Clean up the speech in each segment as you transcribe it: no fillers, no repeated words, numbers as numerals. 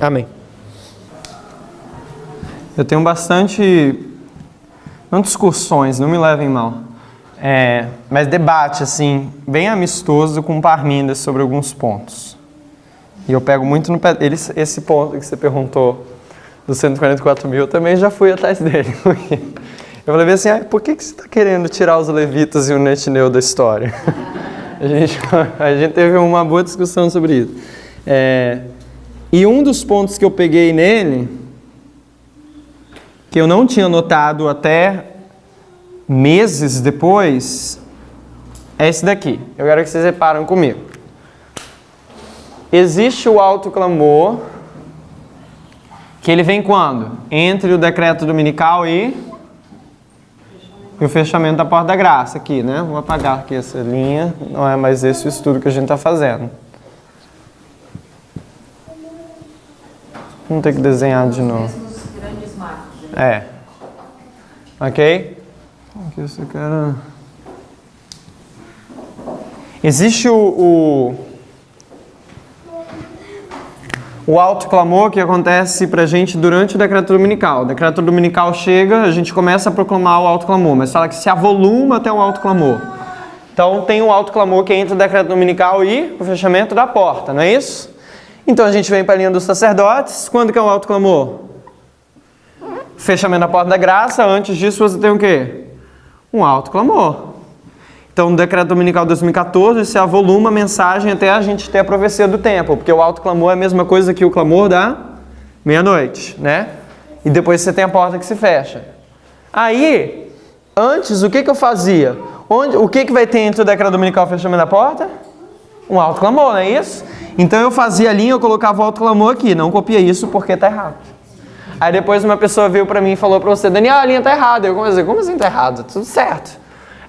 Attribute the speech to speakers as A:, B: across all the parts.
A: Amém. Eu tenho bastante, não discussões, não me levem mal, mas debate, assim, bem amistoso com Parmindas sobre alguns pontos. E eu pego muito no pé, esse ponto que você perguntou, dos 144 mil, eu também já fui atrás dele. Eu falei assim, por que você está querendo tirar os levitas e o Netanel da história? A gente teve uma boa discussão sobre isso. E um dos pontos que eu peguei nele, que eu não tinha notado até meses depois, é esse daqui. Eu quero que vocês reparem comigo. Existe o autoclamor, que ele vem quando? Entre o decreto dominical e o fechamento da porta da graça aqui, né? Vou apagar aqui essa linha, não é mais esse o estudo que a gente está fazendo. Vamos ter que desenhar de novo. Ok? Aqui você quer... Existe o autoclamor que acontece pra gente durante o decreto dominical. O decreto dominical chega, a gente começa a proclamar o autoclamor, mas fala que se avoluma até o autoclamor. Então tem o autoclamor que é entre o decreto dominical e o fechamento da porta, não é isso? Então a gente vem para a linha dos sacerdotes. Quando que é o autoclamor? Fechamento da porta da graça. Antes disso você tem o quê? Um autoclamor. Então no decreto dominical de 2014 se avoluma a mensagem até a gente ter a profecia do templo, porque o autoclamor é a mesma coisa que o clamor da meia-noite, né? E depois você tem a porta que se fecha. Aí, antes o que eu fazia? O que vai ter entre o decreto dominical e o fechamento da porta? Um autoclamor, não é isso? Então eu fazia a linha, eu colocava o autoclamor aqui, não copia isso porque está errado. Aí depois uma pessoa veio para mim e falou para você, Daniel, a linha está errada. Eu comecei, como assim está errado? Tudo certo.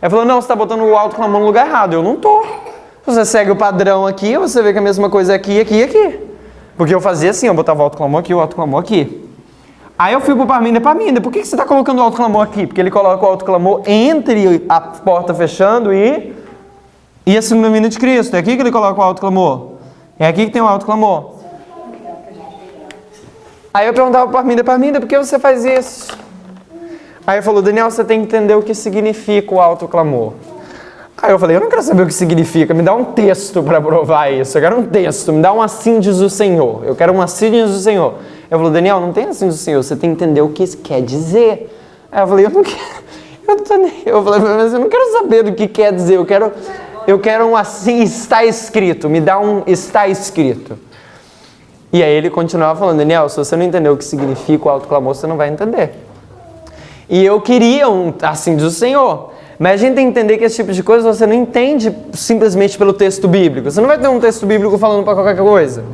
A: Aí falou, não, você está botando o autoclamor no lugar errado. Eu não estou. Você segue o padrão aqui, você vê que a mesma coisa é aqui, aqui e aqui. Porque eu fazia assim, eu botava o autoclamor aqui, o autoclamor aqui. Aí eu fui para o Parminda, por que você está colocando o autoclamor aqui? Porque ele coloca o autoclamor entre a porta fechando e a segunda vinda de Cristo. É aqui que ele coloca o autoclamor. É aqui que tem o autoclamor. Aí eu perguntava para o Parminda, por que você faz isso? Aí ele falou, Daniel, você tem que entender o que significa o autoclamor. Aí eu falei, eu não quero saber o que significa, me dá um texto para provar isso. Eu quero um texto, me dá um assim diz o Senhor. Eu quero um assim diz o Senhor. Eu falei, Daniel, não tem assim diz o Senhor, você tem que entender o que isso quer dizer. Aí eu falei, eu não quero. Eu falei, mas eu não quero saber do que quer dizer, eu quero um assim está escrito, me dá um está escrito. E aí ele continuava falando, Daniel, se você não entender o que significa o autoclamor, você não vai entender. E eu queria um assim diz o Senhor. Mas a gente tem que entender que esse tipo de coisa você não entende simplesmente pelo texto bíblico. Você não vai ter um texto bíblico falando para qualquer coisa.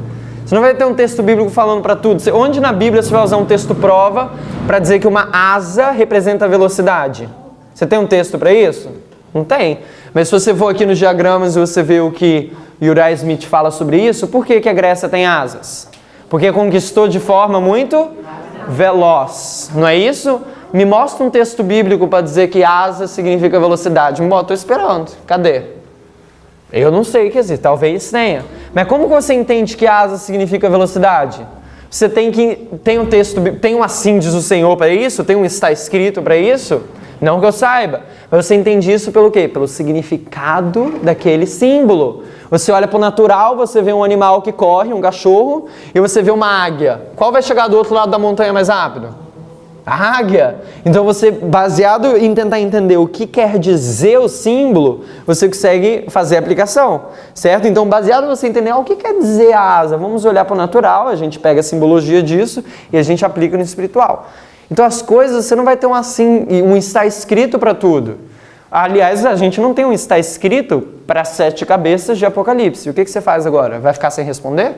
A: Você não vai ter um texto bíblico falando para tudo. Onde na Bíblia você vai usar um texto prova para dizer que uma asa representa a velocidade? Você tem um texto para isso? Não tem. Mas se você for aqui nos diagramas e você vê o que Uriah Smith fala sobre isso, por que a Grécia tem asas? Porque conquistou de forma muito veloz. Não é isso? Me mostra um texto bíblico para dizer que asa significa velocidade. Estou esperando. Cadê? Eu não sei o que existe. Talvez tenha. Mas como que você entende que asa significa velocidade? Você tem um texto, tem um assim diz o Senhor para isso? Tem um está escrito para isso? Não que eu saiba. Mas você entende isso pelo quê? Pelo significado daquele símbolo. Você olha para o natural, você vê um animal que corre, um cachorro, e você vê uma águia. Qual vai chegar do outro lado da montanha mais rápido? A águia. Então você, baseado em tentar entender o que quer dizer o símbolo, você consegue fazer a aplicação, certo? Então baseado em você entender o que quer dizer a asa, vamos olhar para o natural, a gente pega a simbologia disso e a gente aplica no espiritual. Então as coisas, você não vai ter um assim, um está escrito para tudo. Aliás, a gente não tem um está escrito para 7 cabeças de Apocalipse. O que você faz agora? Vai ficar sem responder?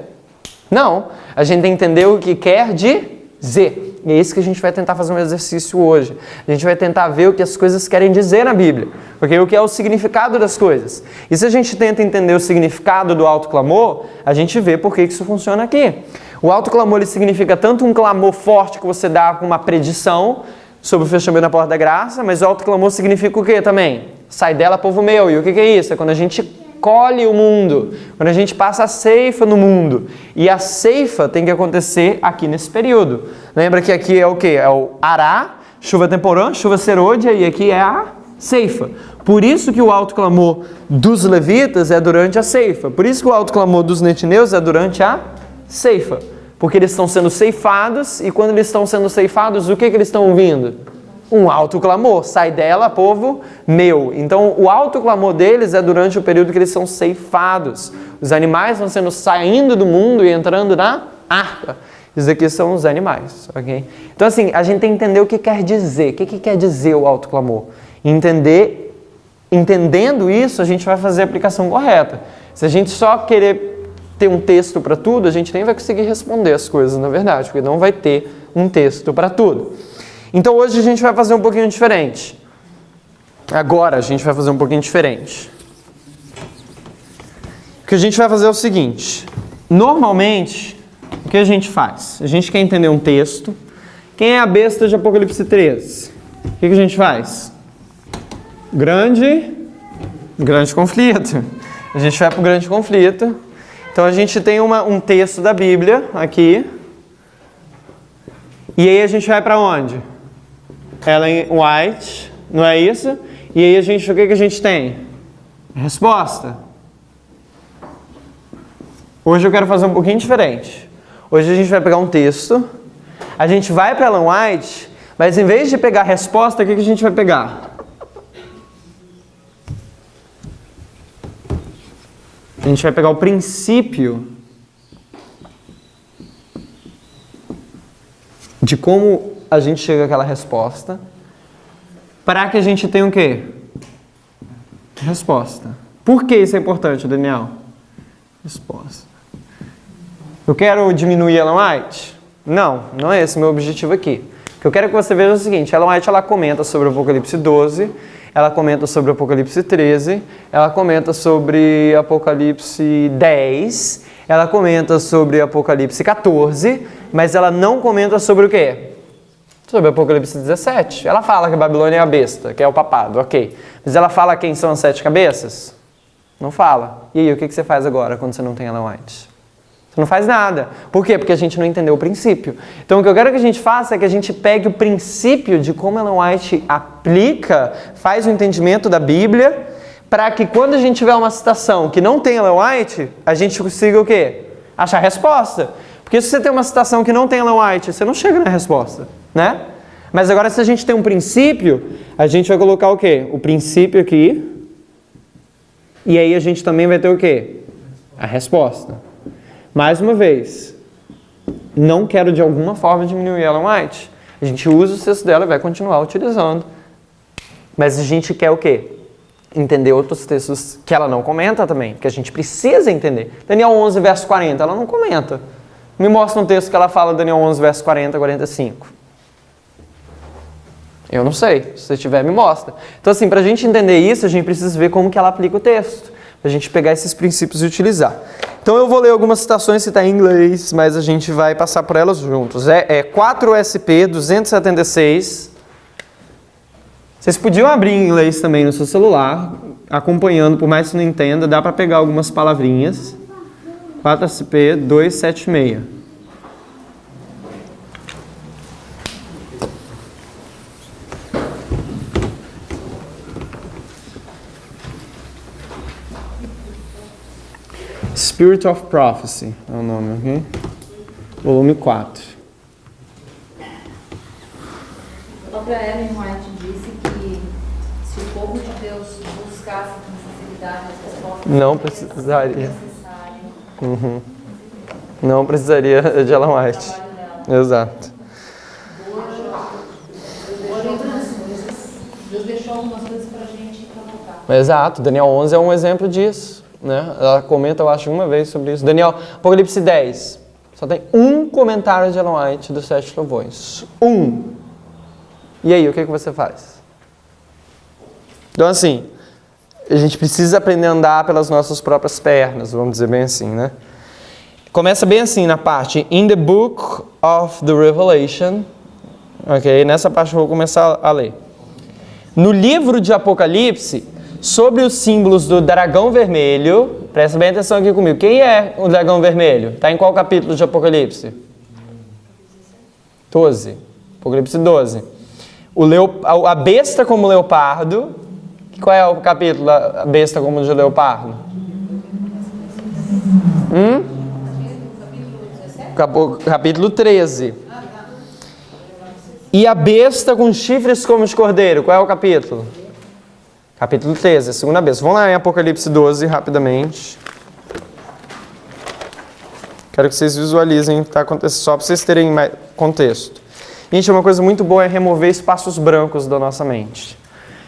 A: Não. A gente tem que entender o que quer dizer. E é isso que a gente vai tentar fazer um exercício hoje. A gente vai tentar ver o que as coisas querem dizer na Bíblia. Porque o que é o significado das coisas. E se a gente tenta entender o significado do autoclamor, a gente vê por que isso funciona aqui. O autoclamor ele significa tanto um clamor forte que você dá com uma predição sobre o fechamento da porta da graça, mas o autoclamor significa o quê também? Sai dela, povo meu. E o que é isso? É quando a gente colhe o mundo, quando a gente passa a ceifa no mundo. E a ceifa tem que acontecer aqui nesse período. Lembra que aqui é o quê? É o ará, chuva temporã, chuva serôdia, e aqui é a ceifa. Por isso que o alto clamor dos levitas é durante a ceifa. Por isso que o alto clamor dos netineus é durante a ceifa. Porque eles estão sendo ceifados, e quando eles estão sendo ceifados, o que eles estão ouvindo? Um alto clamor. Sai dela, povo meu. Então, o alto clamor deles é durante o período que eles são ceifados. Os animais vão sendo saindo do mundo e entrando na arca. Isso aqui são os animais, ok? Então, assim, a gente tem que entender o que quer dizer. O que quer dizer o alto clamor? Entendendo isso, a gente vai fazer a aplicação correta. Se a gente só querer ter um texto para tudo, a gente nem vai conseguir responder as coisas, na verdade, porque não vai ter um texto para tudo. Então hoje a gente vai fazer um pouquinho diferente. Agora a gente vai fazer um pouquinho diferente. O que a gente vai fazer é o seguinte. Normalmente, o que a gente faz? A gente quer entender um texto. Quem é a besta de Apocalipse 13? O que a gente faz? Grande conflito. A gente vai para o grande conflito. Então a gente tem um texto da Bíblia aqui. E aí a gente vai para onde? Ellen White, não é isso? E aí o que a gente tem? Resposta. Hoje eu quero fazer um pouquinho diferente. Hoje a gente vai pegar um texto, a gente vai para Ellen White, mas em vez de pegar a resposta, o que a gente vai pegar? A gente vai pegar o princípio de como a gente chega àquela resposta, para que a gente tenha o quê? Resposta. Por que isso é importante, Daniel? Resposta. Eu quero diminuir Ellen White? Não é esse o meu objetivo aqui. O que eu quero que você veja é o seguinte, Ellen White ela comenta sobre o Apocalipse 12, ela comenta sobre o Apocalipse 13, ela comenta sobre Apocalipse 10, ela comenta sobre Apocalipse 14, mas ela não comenta sobre o quê? Sobre Apocalipse 17. Ela fala que a Babilônia é a besta, que é o papado, ok. Mas ela fala quem são as 7 cabeças? Não fala. E aí, o que você faz agora quando você não tem Ellen White? Você não faz nada. Por quê? Porque a gente não entendeu o princípio. Então, o que eu quero que a gente faça é que a gente pegue o princípio de como Ellen White aplica, faz o entendimento da Bíblia, para que quando a gente tiver uma citação que não tem Ellen White, a gente consiga o quê? Achar a resposta. Porque se você tem uma citação que não tem Ellen White, você não chega na resposta, né? Mas agora, se a gente tem um princípio, a gente vai colocar o quê? O princípio aqui. E aí a gente também vai ter o quê? A resposta. Mais uma vez, não quero de alguma forma diminuir Ellen White. A gente usa o texto dela e vai continuar utilizando. Mas a gente quer o quê? Entender outros textos que ela não comenta também, que a gente precisa entender. Daniel 11, verso 40, ela não comenta. Me mostra um texto que ela fala, Daniel 11, verso 40, 45. Eu não sei. Se você tiver, me mostra. Então, assim, para a gente entender isso, a gente precisa ver como que ela aplica o texto. Para a gente pegar esses princípios e utilizar. Então, eu vou ler algumas citações que está em inglês, mas a gente vai passar por elas juntos. 4 SP 276. Vocês podiam abrir em inglês também no seu celular, acompanhando, por mais que não entenda, dá para pegar algumas palavrinhas. 4 SP 276. Spirit of Prophecy é o nome, ok? Volume 4.
B: A própria Ellen White disse que se o povo de Deus buscasse com sinceridade as respostas...
A: Não precisaria. Não precisaria de Ellen White. Exato.
B: Deus deixou algumas coisas pra gente colocar.
A: Exato. Daniel 11 é um exemplo disso. Né? Ela comenta, eu acho, uma vez sobre isso. Daniel, Apocalipse 10. Só tem um comentário de Ellen White dos 7 trovões. Um. E aí, o que você faz? Então, assim, a gente precisa aprender a andar pelas nossas próprias pernas, vamos dizer bem assim, né? Começa bem assim na parte In the Book of the Revelation. Ok? Nessa parte eu vou começar a ler. No livro de Apocalipse, sobre os símbolos do dragão vermelho, presta bem atenção aqui comigo. Quem é o dragão vermelho? Está em qual capítulo de Apocalipse? 12. Apocalipse 12. A besta como leopardo. Qual é o capítulo da besta como de leopardo? Capítulo 13. E a besta com chifres como de cordeiro. Qual é o capítulo? Capítulo 13, a segunda besta. Vamos lá em Apocalipse 12, rapidamente. Quero que vocês visualizem o que está acontecendo, só para vocês terem mais contexto. Gente, uma coisa muito boa é remover espaços brancos da nossa mente.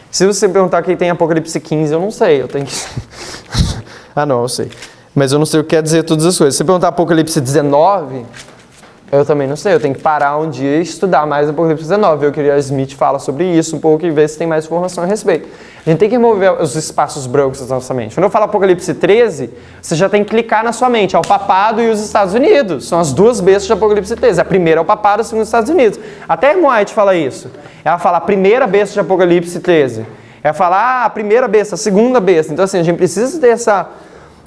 A: Se você perguntar o que tem em Apocalipse 15, eu não sei, eu tenho que... Ah, não, eu sei. Mas eu não sei o que quer dizer todas as coisas. Se você perguntar Apocalipse 19, eu também não sei, eu tenho que parar um dia e estudar mais Apocalipse 19. Ver o que o Smith fala sobre isso um pouco e ver se tem mais informação a respeito. A gente tem que remover os espaços brancos da nossa mente. Quando eu falo Apocalipse 13, você já tem que clicar na sua mente. É o papado e os Estados Unidos. São as duas bestas de Apocalipse 13. A primeira é o papado, a segunda é os Estados Unidos. Até a Ellen White fala isso. Ela fala a primeira besta de Apocalipse 13. Ela fala a primeira besta, a segunda besta. Então assim, a gente precisa ter essa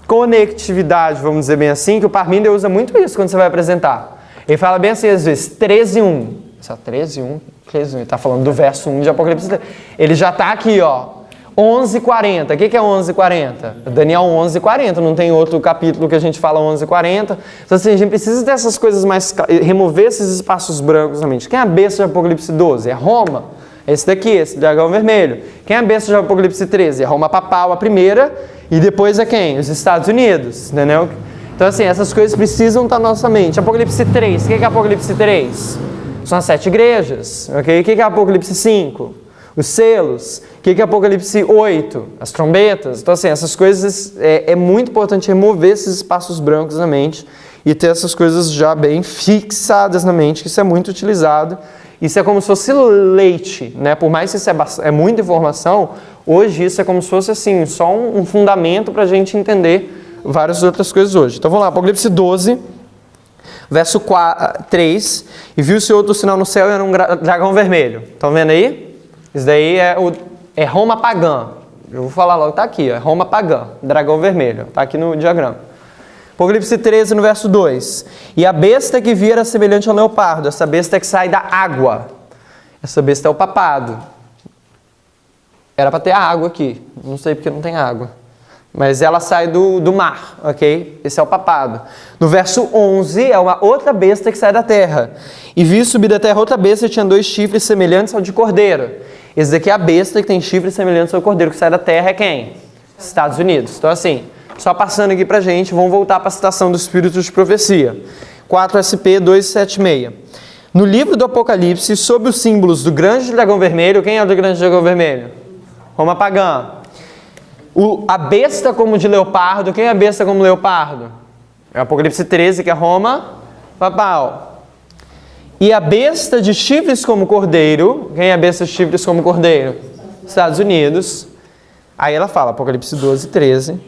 A: conectividade, vamos dizer bem assim, que o Parminder usa muito isso quando você vai apresentar. Ele fala bem assim, às vezes, 13:1. Só 13:1? 13:1. Ele está falando do verso 1 de Apocalipse 13. Ele já está aqui, ó. 11:40. O que é 11:40? Daniel 11:40. Não tem outro capítulo que a gente fala 11:40. Então, assim, a gente precisa dessas coisas mais... remover esses espaços brancos na mente. Quem é a besta de Apocalipse 12? É Roma. Esse daqui, esse dragão vermelho. Quem é a besta de Apocalipse 13? É Roma papal, a primeira. E depois é quem? Os Estados Unidos. Entendeu? Então, assim, essas coisas precisam estar na nossa mente. Apocalipse 3. O que é Apocalipse 3? São as 7 igrejas. Okay? O que é Apocalipse 5? Os selos. O que é Apocalipse 8? As trombetas. Então, assim, essas coisas, é muito importante remover esses espaços brancos na mente e ter essas coisas já bem fixadas na mente, que isso é muito utilizado. Isso é como se fosse leite, né? Por mais que isso é muita informação, hoje isso é como se fosse, assim, só um fundamento para a gente entender várias outras coisas hoje. Então, vamos lá, Apocalipse 12, verso 3. E viu-se outro sinal no céu e era um dragão vermelho. Estão vendo aí? Isso daí é Roma pagã. Eu vou falar logo, está aqui, ó, Roma pagã, dragão vermelho. Está aqui no diagrama. Apocalipse 13, no verso 2. E a besta que vi era semelhante ao leopardo. Essa besta é que sai da água. Essa besta é o papado. Era para ter água aqui. Não sei porque não tem água. Mas ela sai do mar, ok? Esse é o papado. No verso 11, é uma outra besta que sai da terra. E vi subir da terra outra besta que tinha 2 chifres semelhantes ao de cordeiro. Esse daqui é a besta que tem chifres semelhantes ao cordeiro. Que sai da terra é quem? Estados Unidos. Então assim, só passando aqui pra gente, vamos voltar para a citação do Espírito de Profecia. 4 SP 276. No livro do Apocalipse, sob os símbolos do grande dragão vermelho, quem é o do grande dragão vermelho? Roma pagã. A besta como de leopardo, quem é a besta como leopardo? É o Apocalipse 13, que é Roma papal. E a besta de chifres como cordeiro, quem é a besta de chifres como cordeiro? Estados Unidos. Aí ela fala, Apocalipse 12, 13.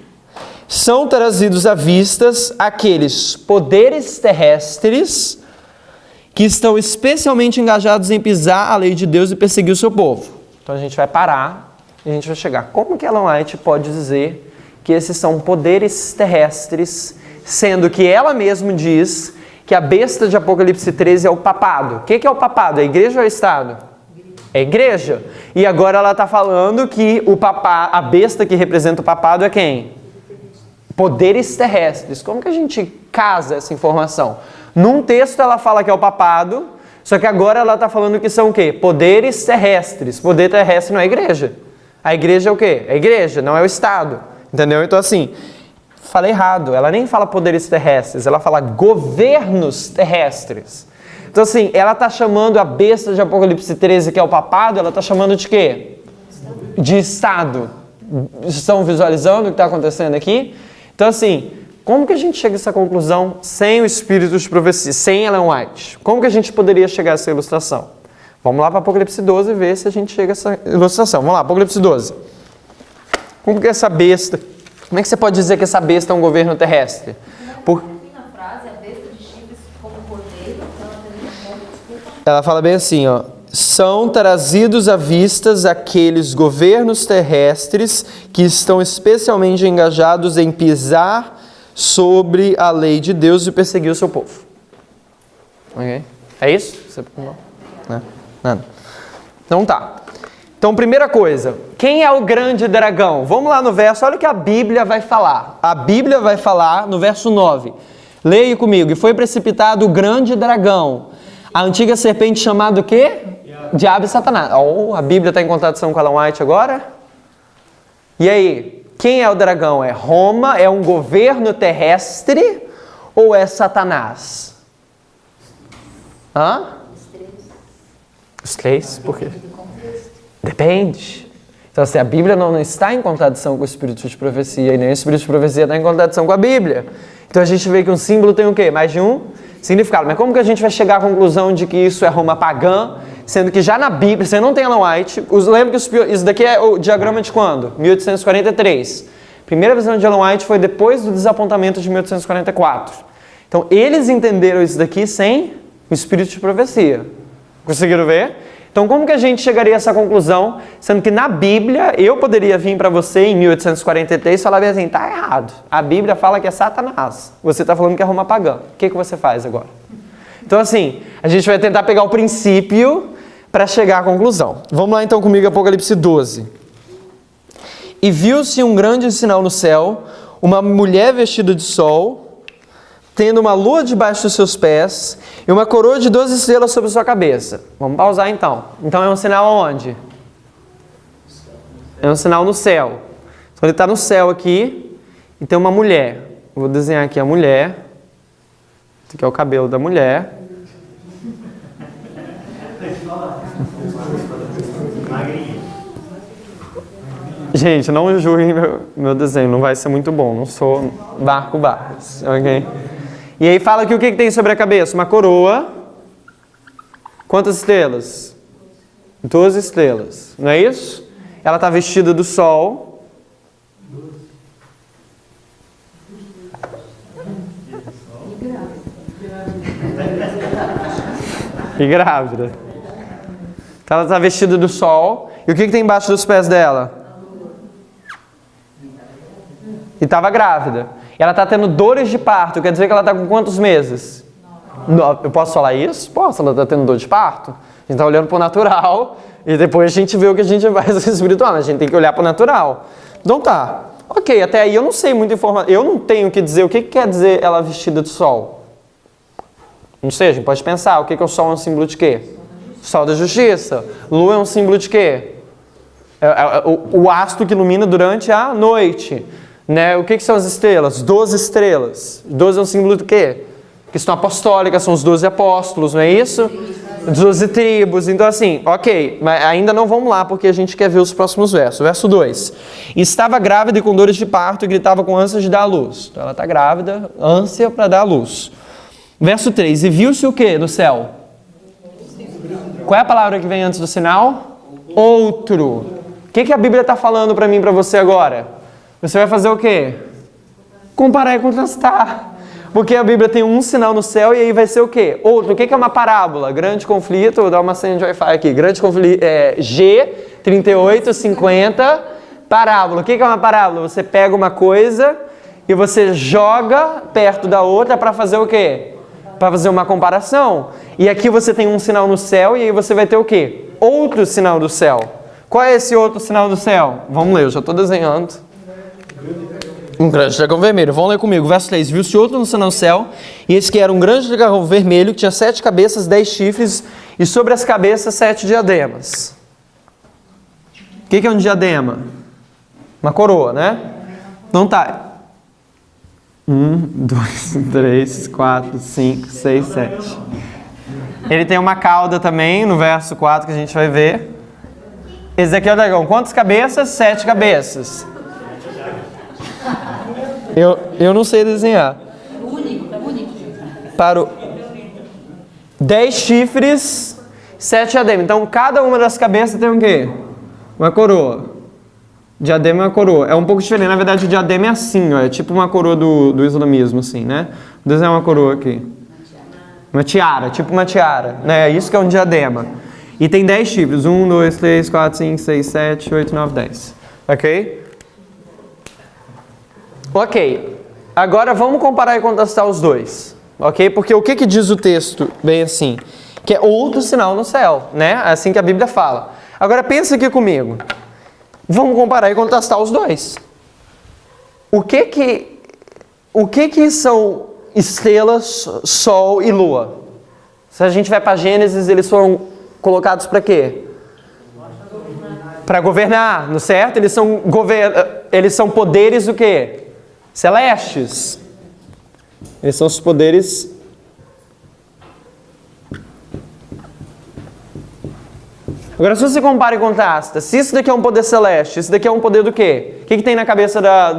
A: São trazidos à vistas aqueles poderes terrestres que estão especialmente engajados em pisar a lei de Deus e perseguir o seu povo. Então a gente vai parar e a gente vai chegar. Como que Ellen White pode dizer que esses são poderes terrestres, sendo que ela mesma diz que a besta de Apocalipse 13 é o papado? O que é o papado? É a igreja ou é o Estado? É a igreja. E agora ela está falando que a besta que representa o papado é quem? Poderes terrestres. Como que a gente casa essa informação? Num texto ela fala que é o papado, só que agora ela está falando que são o quê? Poderes terrestres. Poder terrestre não é a igreja. A igreja é o quê? É a igreja, não é o Estado. Entendeu? Então assim, falei errado. Ela nem fala poderes terrestres, ela fala governos terrestres. Então assim, ela está chamando a besta de Apocalipse 13, que é o papado, ela está chamando de quê? De Estado. Estão visualizando o que está acontecendo aqui? Então assim, como que a gente chega a essa conclusão sem o Espírito de Profecia, sem Ellen White? Como que a gente poderia chegar a essa ilustração? Vamos lá para Apocalipse 12 e ver se a gente chega a essa ilustração. Vamos lá, Apocalipse 12. Como que essa besta... Como é que você pode dizer que essa besta é um governo terrestre?
B: Na frase, a besta de chifres como cordeiro,
A: ela fala bem assim, ó. são trazidos à vista aqueles governos terrestres que estão especialmente engajados em pisar sobre a lei de Deus e perseguir o seu povo. Ok? É isso? Você... Não? Nada. Então tá. Então, primeira coisa, quem é o grande dragão? Vamos lá no verso, olha o que a Bíblia vai falar. A Bíblia vai falar no verso 9. Leia comigo. E foi precipitado o grande dragão, a antiga serpente chamada o quê? Diabo e Satanás. Oh, a Bíblia está em contradição com Ellen White agora? E aí? Quem é o dragão? É Roma? É um governo terrestre? Ou é Satanás? Hã? Os três? Por quê? Depende. Então, assim, a Bíblia não está em contradição com o Espírito de Profecia, e nem o Espírito de Profecia está em contradição com a Bíblia. Então, a gente vê que um símbolo tem o quê? Mais de um significado. Mas como que a gente vai chegar à conclusão de que isso é Roma pagã, sendo que já na Bíblia, você não tem Ellen White, lembra que isso daqui é o diagrama de quando? 1843. Primeira visão de Ellen White foi depois do desapontamento de 1844. Então, eles entenderam isso daqui sem o Espírito de Profecia. Conseguiram ver? Então, como que a gente chegaria a essa conclusão, sendo que na Bíblia, eu poderia vir para você em 1843 e falar assim, tá errado. A Bíblia fala que é Satanás. Você está falando que é Roma pagã. O que você faz agora? Então, assim, a gente vai tentar pegar o princípio para chegar à conclusão. Vamos lá então comigo, Apocalipse 12. E viu-se um grande sinal no céu, uma mulher vestida de sol, tendo uma lua debaixo dos seus pés e uma coroa de 12 estrelas sobre sua cabeça. Vamos pausar então. Então é um sinal aonde? É um sinal no céu. Então ele está no céu aqui e tem uma mulher. Eu vou desenhar aqui a mulher. Esse aqui é o cabelo da mulher. Gente, não julguem meu desenho, não vai ser muito bom. Não sou Marco Barros, ok? E aí fala que o que tem sobre a cabeça? Uma coroa. Quantas estrelas? 12 estrelas. Não é isso? Ela está vestida do sol. E grávida. Então ela está vestida do sol. E o que tem embaixo dos pés dela? E estava grávida. Ela está tendo dores de parto, quer dizer que ela está com quantos meses? 9. Eu posso falar isso? Posso, ela está tendo dor de parto? A gente está olhando para o natural e depois a gente vê o que a gente faz com o espiritual. A gente tem que olhar para o natural. Então tá. Ok, até aí eu não sei muita informação. Eu não tenho que dizer o que quer dizer ela vestida de sol. Não sei, a gente pode pensar. O que o sol é um símbolo de quê? Sol da justiça. Lua é um símbolo de quê? O astro que ilumina durante a noite. Né? O que são as estrelas? 12 estrelas. 12 é um símbolo do quê? Questão apostólica, são os 12 apóstolos, não é isso? 12 tribos. Então assim, ok, mas ainda não vamos lá porque a gente quer ver os próximos versos. Verso 2. Estava grávida e com dores de parto e gritava com ânsia de dar à luz. Então ela está grávida, ânsia para dar à luz. Verso 3. E viu-se o quê no céu? Qual é a palavra que vem antes do sinal? Outro. O que a Bíblia está falando para mim e para você agora? Você vai fazer o quê? Comparar e contrastar. Porque a Bíblia tem um sinal no céu e aí vai ser o quê? Outro. O que é uma parábola? Grande conflito, vou dar uma senha de Wi-Fi aqui. Grande conflito, G3850, parábola. O que é uma parábola? Você pega uma coisa e você joga perto da outra para fazer o quê? Para fazer uma comparação. E aqui você tem um sinal no céu e aí você vai ter o quê? Outro sinal do céu. Qual é esse outro sinal do céu? Vamos ler, eu já estou desenhando. Um grande dragão vermelho. Vamos ler comigo. Verso 3. Viu-se outro no sinal do céu, e esse que era um grande dragão vermelho, que tinha 7 cabeças, 10 chifres, e sobre as cabeças 7 diademas. O que é um diadema? Uma coroa, né? Então tá. 1, 2, 3, 4, 5, 6, 7. Ele tem uma cauda também, no verso 4 que a gente vai ver. Esse aqui é o dragão. Quantas cabeças? 7 cabeças. Eu não sei desenhar. Para o 10 chifres, 7 diademas. Então, cada uma das cabeças tem o quê? Uma coroa. Diadema é uma coroa. É um pouco diferente. Na verdade, o diadema é assim, ó. É tipo uma coroa do islamismo, assim, né? Vou desenhar uma coroa aqui. Uma tiara, tipo uma tiara. Né? É isso que é um diadema. E tem 10 chifres. 1, 2, 3, 4, 5, 6, 7, 8, 9, 10. Ok? Ok. Agora vamos comparar e contrastar os dois. Ok? Porque o que diz o texto? Bem assim. Que é outro sinal no céu, né? É assim que a Bíblia fala. Agora pensa aqui comigo. Vamos comparar e contrastar os dois. O que são estrelas, sol e lua? Se a gente vai para Gênesis, eles foram colocados para quê? Para governar, não é certo? Eles são poderes o quê? Celestes. Eles são os poderes. Agora, se você compara e contrasta, se isso daqui é um poder celeste, isso daqui é um poder do quê? O que tem na cabeça da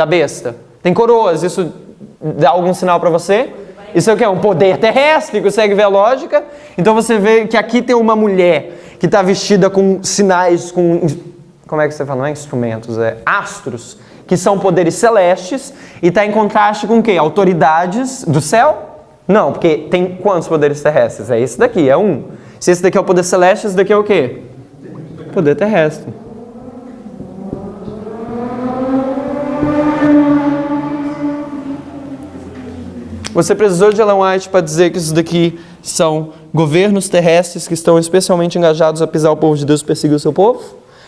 A: besta? Tem coroas, isso dá algum sinal para você? Isso é o quê? Um poder terrestre, consegue ver a lógica? Então você vê que aqui tem uma mulher que está vestida com sinais, com... Como é que você fala? Não é instrumentos, é astros, que são poderes celestes, e está em contraste com o quê? Autoridades do céu? Não, porque tem quantos poderes terrestres? É esse daqui, é um. Se esse daqui é o poder celeste, esse daqui é o quê? Poder terrestre. Você precisou de Ellen White para dizer que isso daqui são governos terrestres que estão especialmente engajados a pisar o povo de Deus e perseguir o seu povo?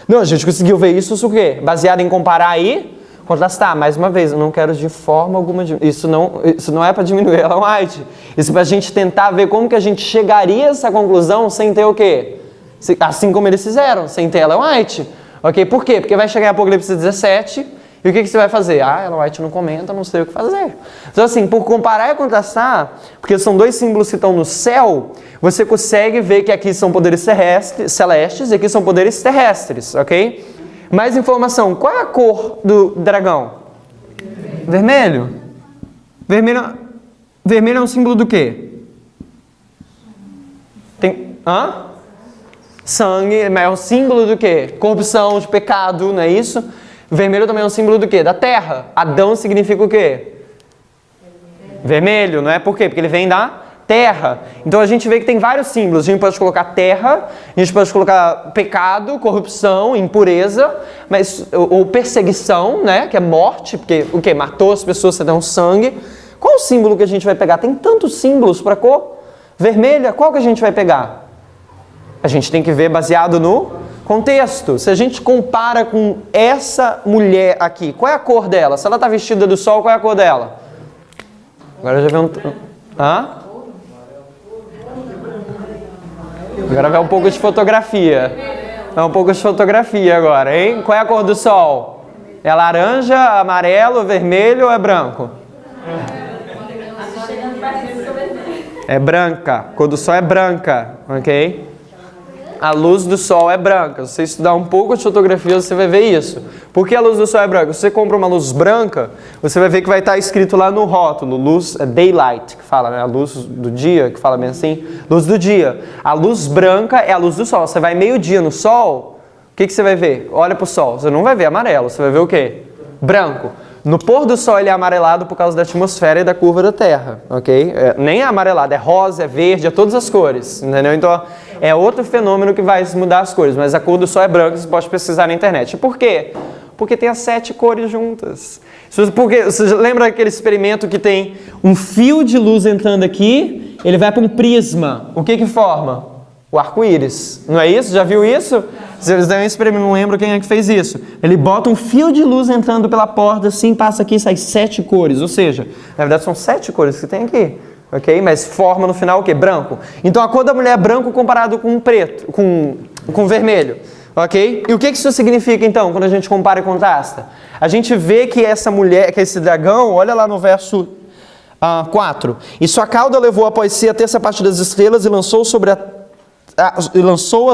A: Não, a gente conseguiu ver isso o quê? Baseado em comparar e contrastar. Mais uma vez, eu não quero de forma alguma... Isso não é para diminuir Ellen White. Isso é para a gente tentar ver como que a gente chegaria a essa conclusão sem ter o quê? Assim como eles fizeram, sem ter Ellen White. Ok? Por quê? Porque vai chegar em Apocalipse 17... E o que você vai fazer? Ellen White não comenta, não sei o que fazer. Então assim, por comparar e contrastar, porque são dois símbolos que estão no céu, você consegue ver que aqui são poderes celestes e aqui são poderes terrestres, ok? Mais informação, qual é a cor do dragão? Vermelho. Vermelho é um símbolo do quê? Sangue, é um símbolo do quê? Corrupção, de pecado, não é isso? Vermelho também é um símbolo do quê? Da terra. Adão significa o quê? Vermelho, não é? Por quê? Porque ele vem da terra. Então a gente vê que tem vários símbolos. A gente pode colocar terra, a gente pode colocar pecado, corrupção, impureza, ou perseguição, né? Que é morte, porque o quê? Matou as pessoas, você deu um sangue. Qual o símbolo que a gente vai pegar? Tem tantos símbolos para cor. Vermelha, qual que a gente vai pegar? A gente tem que ver baseado no contexto. Se a gente compara com essa mulher aqui, qual é a cor dela? Se ela está vestida do sol, qual é a cor dela? Agora já vê um... Agora vai um pouco de fotografia. Vai um pouco de fotografia agora, hein? Qual é a cor do sol? É laranja, amarelo, vermelho ou é branco? É branca. A cor do sol é branca, ok? A luz do sol é branca. Se você estudar um pouco de fotografia, você vai ver isso. Por que a luz do sol é branca? Se você compra uma luz branca, você vai ver que vai estar escrito lá no rótulo, luz daylight, que fala, né? A luz do dia, que fala bem assim, luz do dia. A luz branca é a luz do sol. Você vai meio-dia no sol, o que você vai ver? Olha para o sol, você não vai ver amarelo, você vai ver o quê? Branco. No pôr do sol ele é amarelado por causa da atmosfera e da curva da Terra, ok? Nem é amarelado, é rosa, é verde, é todas as cores, entendeu? Então é outro fenômeno que vai mudar as cores, mas a cor do sol é branca, você pode pesquisar na internet. Por quê? Porque tem as 7 cores juntas. Porque, você lembra aquele experimento que tem um fio de luz entrando aqui, ele vai para um prisma, o que forma? O arco-íris, não é isso? Já viu isso? Vocês devem experimento, não lembro quem é que fez isso. Ele bota um fio de luz entrando pela porta, assim, passa aqui e sai 7 cores. Ou seja, na verdade são 7 cores que tem aqui, ok? Mas forma no final o quê? Branco. Então a cor da mulher é branco comparado com preto, com vermelho, ok? E o que isso significa então, quando a gente compara e contrasta? A gente vê que essa mulher, que esse dragão, olha lá no verso 4. E sua cauda levou após si a terça parte das estrelas e lançou-a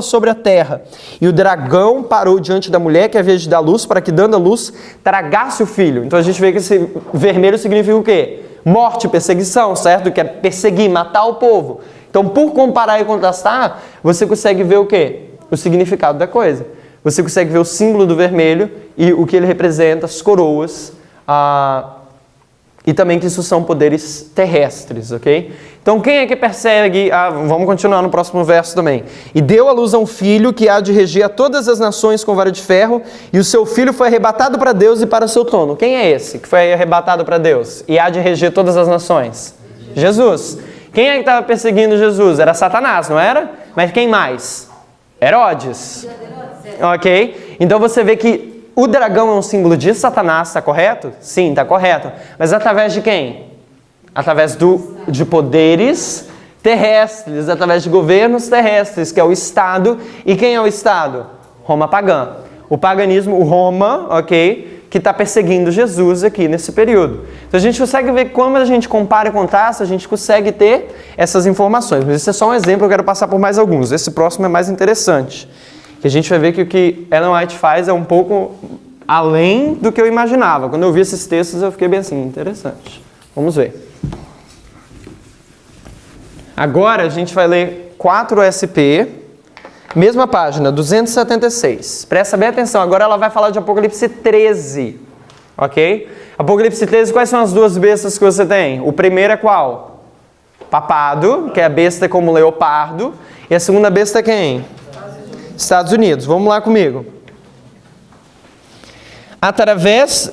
A: sobre a terra. E o dragão parou diante da mulher que havia de dar luz, para que, dando a luz, tragasse o filho. Então a gente vê que esse vermelho significa o quê? Morte, perseguição, certo? Que é perseguir, matar o povo. Então, por comparar e contrastar, você consegue ver o quê? O significado da coisa. Você consegue ver o símbolo do vermelho e o que ele representa, as coroas, e também que isso são poderes terrestres, ok? Então quem é que persegue? Vamos continuar no próximo verso também. E deu à luz a um filho que há de reger a todas as nações com vara de ferro, e o seu filho foi arrebatado para Deus e para o seu trono. Quem é esse que foi arrebatado para Deus e há de reger todas as nações? Jesus. Quem é que estava perseguindo Jesus? Era Satanás, não era? Mas quem mais? Herodes. Ok? Então você vê que o dragão é um símbolo de Satanás, está correto? Sim, está correto. Mas através de quem? Através de poderes terrestres, através de governos terrestres, que é o Estado. E quem é o Estado? Roma pagã. O paganismo, o Roma, ok? Que está perseguindo Jesus aqui nesse período. Então a gente consegue ver como a gente compara e contrasta, a gente consegue ter essas informações. Mas esse é só um exemplo, eu quero passar por mais alguns. Esse próximo é mais interessante. Que a gente vai ver que o que Ellen White faz é um pouco além do que eu imaginava. Quando eu vi esses textos eu fiquei bem assim, interessante. Vamos ver. Agora a gente vai ler 4SP, mesma página, 276. Presta bem atenção, agora ela vai falar de Apocalipse 13, ok? Apocalipse 13, quais são as duas bestas que você tem? O primeiro é qual? Papado, que é a besta como leopardo, e a segunda besta é quem? Estados Unidos. Vamos lá comigo.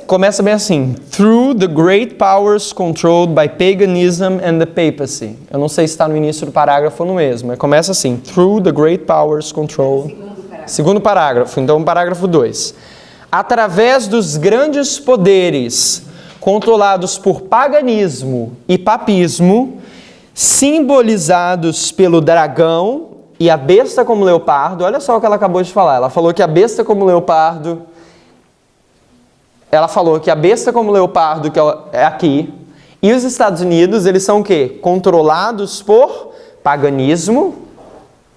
A: Começa bem assim, through the great powers controlled by paganism and the papacy. Eu não sei se está no início do parágrafo ou no mesmo, mas começa assim, through the great powers controlled. Segundo parágrafo, então parágrafo 2. Através dos grandes poderes controlados por paganismo e papismo, simbolizados pelo dragão e a besta como leopardo. Olha só o que ela acabou de falar. Ela falou que a besta como leopardo... Ela falou que a besta como leopardo, que é aqui, e os Estados Unidos, eles são o quê? Controlados por paganismo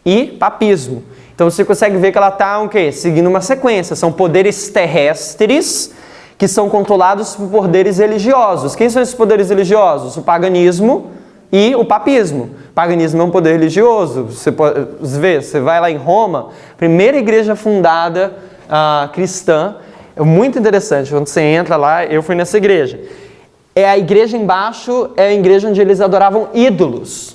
A: e papismo. Então você consegue ver que ela está o quê? Seguindo uma sequência. São poderes terrestres que são controlados por poderes religiosos. Quem são esses poderes religiosos? O paganismo e o papismo. O paganismo é um poder religioso. Você pode ver, você vai lá em Roma, primeira igreja fundada cristã. É muito interessante, quando você entra lá, eu fui nessa igreja. A igreja embaixo é a igreja onde eles adoravam ídolos.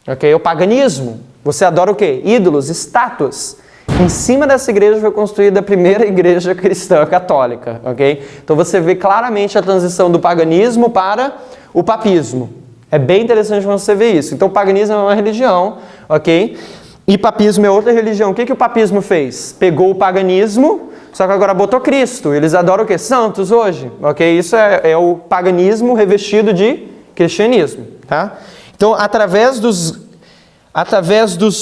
A: Ok? O paganismo. Você adora o quê? Ídolos, estátuas. Em cima dessa igreja foi construída a primeira igreja cristã católica. Ok? Então você vê claramente a transição do paganismo para o papismo. É bem interessante você ver isso. Então o paganismo é uma religião, ok? E papismo é outra religião. O que o papismo fez? Pegou o paganismo, só que agora botou Cristo. Eles adoram o quê? Santos hoje. Ok? Isso é o paganismo revestido de cristianismo. Tá? Então, através dos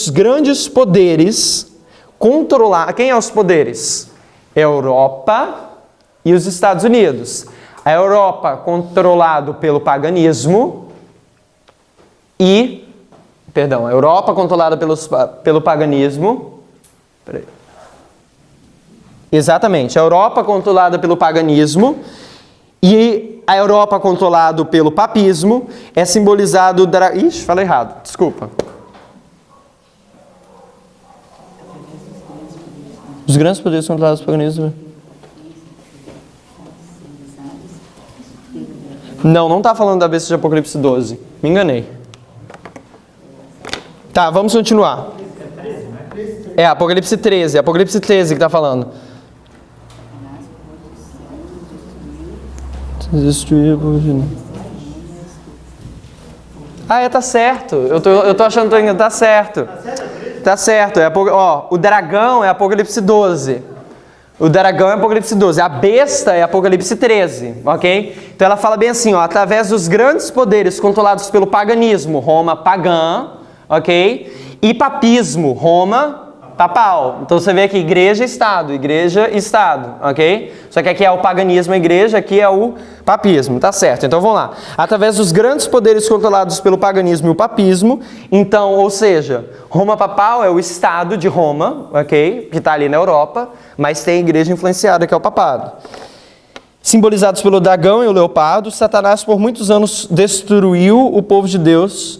A: grandes poderes, controlar... Quem é os poderes? Europa e os Estados Unidos. A Europa controlado pelo paganismo a Europa controlada pelo paganismo. Peraí. Exatamente, a Europa controlada pelo paganismo e a Europa controlada pelo papismo é simbolizado... Ixi, falei errado, desculpa. Os grandes poderes controlados pelo paganismo... Não está falando da besta de Apocalipse 12. Me enganei. Tá, vamos continuar. É Apocalipse 13 que está falando. Tá certo. Eu tô achando que tá certo. Tá certo. O dragão é Apocalipse 12. O dragão é Apocalipse 12. A besta é Apocalipse 13, ok? Então ela fala bem assim, através dos grandes poderes controlados pelo paganismo, Roma pagã, ok? E papismo, Roma papal. Então você vê aqui igreja, Estado, ok? Só que aqui é o paganismo, a igreja, aqui é o papismo, tá certo? Então vamos lá. Através dos grandes poderes controlados pelo paganismo e o papismo, então, ou seja, Roma papal é o Estado de Roma, ok? Que está ali na Europa, mas tem a igreja influenciada, que é o papado. Simbolizados pelo dragão e o leopardo, Satanás por muitos anos destruiu o povo de Deus.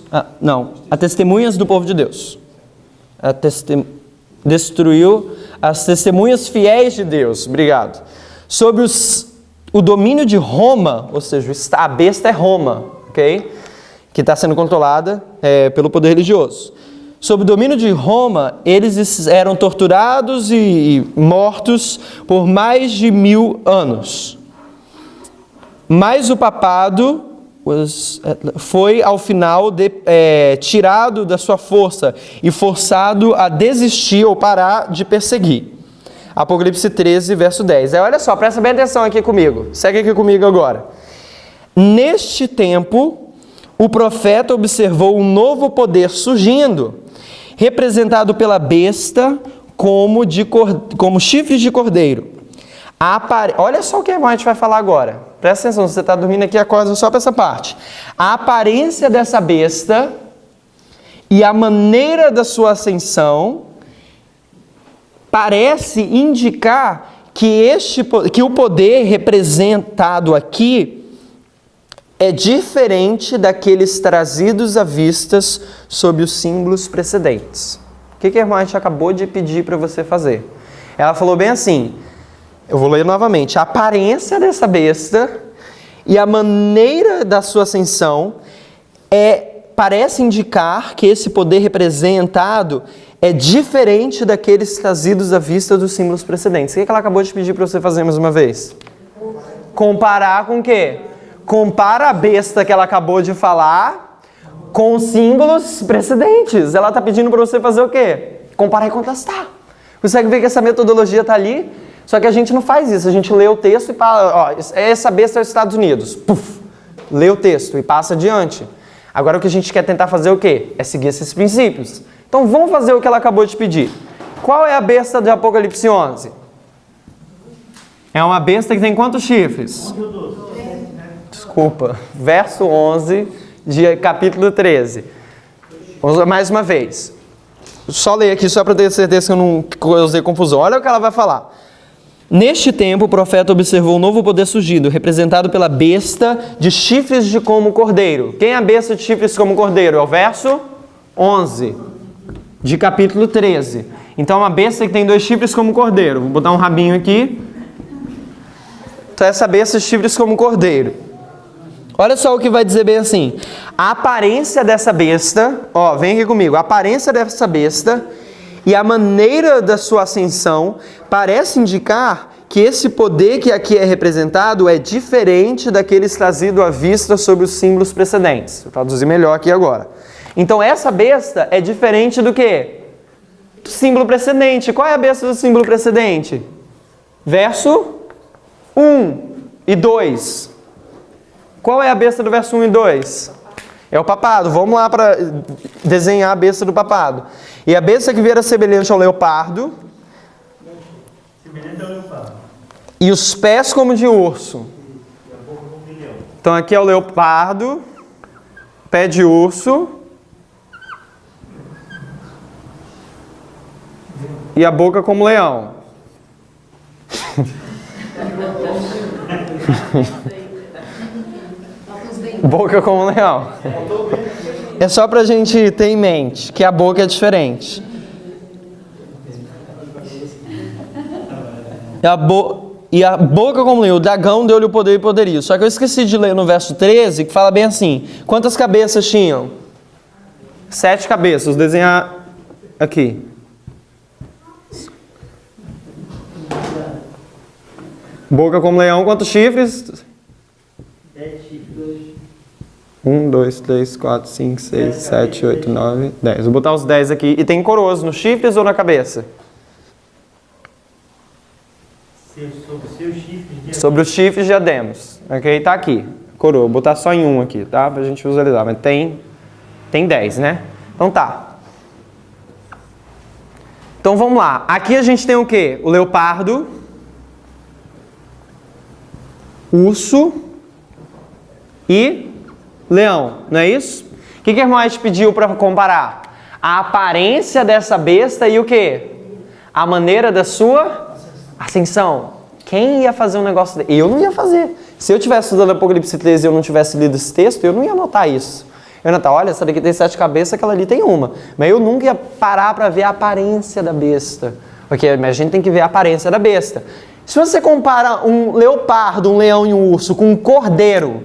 A: A testemunhas do povo de Deus. Destruiu as testemunhas fiéis de Deus. Obrigado. Sob o domínio de Roma, ou seja, a besta é Roma, ok? que está sendo controlada pelo poder religioso. Sob o domínio de Roma, eles eram torturados e mortos por mais de 1000 anos. Mas o papado foi, ao final, tirado da sua força e forçado a desistir ou parar de perseguir. Apocalipse 13, verso 10. Olha só, presta bem atenção aqui comigo. Segue aqui comigo agora. Neste tempo, o profeta observou um novo poder surgindo, representado pela besta como chifres de cordeiro. Olha só o que a gente vai falar agora. Presta atenção, se você está dormindo aqui, acorda só para essa parte. A aparência dessa besta e a maneira da sua ascensão parece indicar que o poder representado aqui é diferente daqueles trazidos à vista sob os símbolos precedentes. O que a irmã acabou de pedir para você fazer? Ela falou bem assim, eu vou ler novamente, a aparência dessa besta e a maneira da sua ascensão parece indicar que esse poder representado é diferente daqueles trazidos à vista dos símbolos precedentes. O que ela acabou de pedir para você fazer mais uma vez? Comparar com o quê? Compara a besta que ela acabou de falar com os símbolos precedentes. Ela está pedindo para você fazer o quê? Comparar e contrastar. Você consegue ver que essa metodologia está ali? Só que a gente não faz isso. A gente lê o texto e fala, essa besta é os Estados Unidos. Puf, lê o texto e passa adiante. Agora o que a gente quer tentar fazer é o quê? É seguir esses princípios. Então vamos fazer o que ela acabou de pedir. Qual é a besta de Apocalipse 11? É uma besta que tem quantos chifres? Desculpa. Verso 11 de capítulo 13. Vamos mais uma vez. Só ler aqui, só para ter certeza que eu não causei confusão. Olha o que ela vai falar. Neste tempo, o profeta observou um novo poder surgindo, representado pela besta de chifres de como cordeiro. Quem é a besta de chifres como cordeiro? É o verso 11 de capítulo 13. Então, é uma besta que tem 2 chifres como cordeiro. Vou botar um rabinho aqui. Então, essa besta de chifres como cordeiro. Olha só o que vai dizer bem assim. A aparência dessa besta, vem aqui comigo. A aparência dessa besta e a maneira da sua ascensão parece indicar que esse poder que aqui é representado é diferente daqueles trazidos à vista sobre os símbolos precedentes. Vou traduzir melhor aqui agora. Então essa besta é diferente do quê? Do símbolo precedente. Qual é a besta do símbolo precedente? Verso 1 e 2. Qual é a besta do verso 1 e 2? É o papado. Vamos lá para desenhar a besta do papado. E a besta que vier semelhante ao leopardo. Semelhante ao leopardo. E os pés como de urso. Então aqui é o leopardo, pé de urso. E a boca como leão. Boca como leão. É só pra gente ter em mente que a boca é diferente. E a boca como leão, o dragão deu-lhe o poder e poderio. Só que eu esqueci de ler no verso 13, que fala bem assim. Quantas cabeças tinham? 7 cabeças. Vou desenhar aqui. Boca como leão, quantos chifres?
C: 10 chifres.
A: 1, 2, 3, 4, 5, 6, 7, 8, 9, 10. Vou botar os 10 aqui. E tem coroas nos chifres ou na cabeça? Sobre os chifres diademas. Ok? Tá aqui. Coroa. Vou botar só em um aqui, tá? Pra gente visualizar. Mas tem 10, né? Então tá. Então vamos lá. Aqui a gente tem o quê? O leopardo. Urso. E leão, não é isso? O que a irmã te pediu para comparar? A aparência dessa besta e o quê? A maneira da sua ascensão. Quem ia fazer um negócio desse? Eu não ia fazer. Se eu estivesse estudando Apocalipse 13 e eu não tivesse lido esse texto, eu não ia notar isso. Eu ia notar, olha, essa daqui tem 7 cabeças, aquela ali tem uma. Mas eu nunca ia parar para ver a aparência da besta. Porque a gente tem que ver a aparência da besta. Se você compara um leopardo, um leão e um urso com um cordeiro,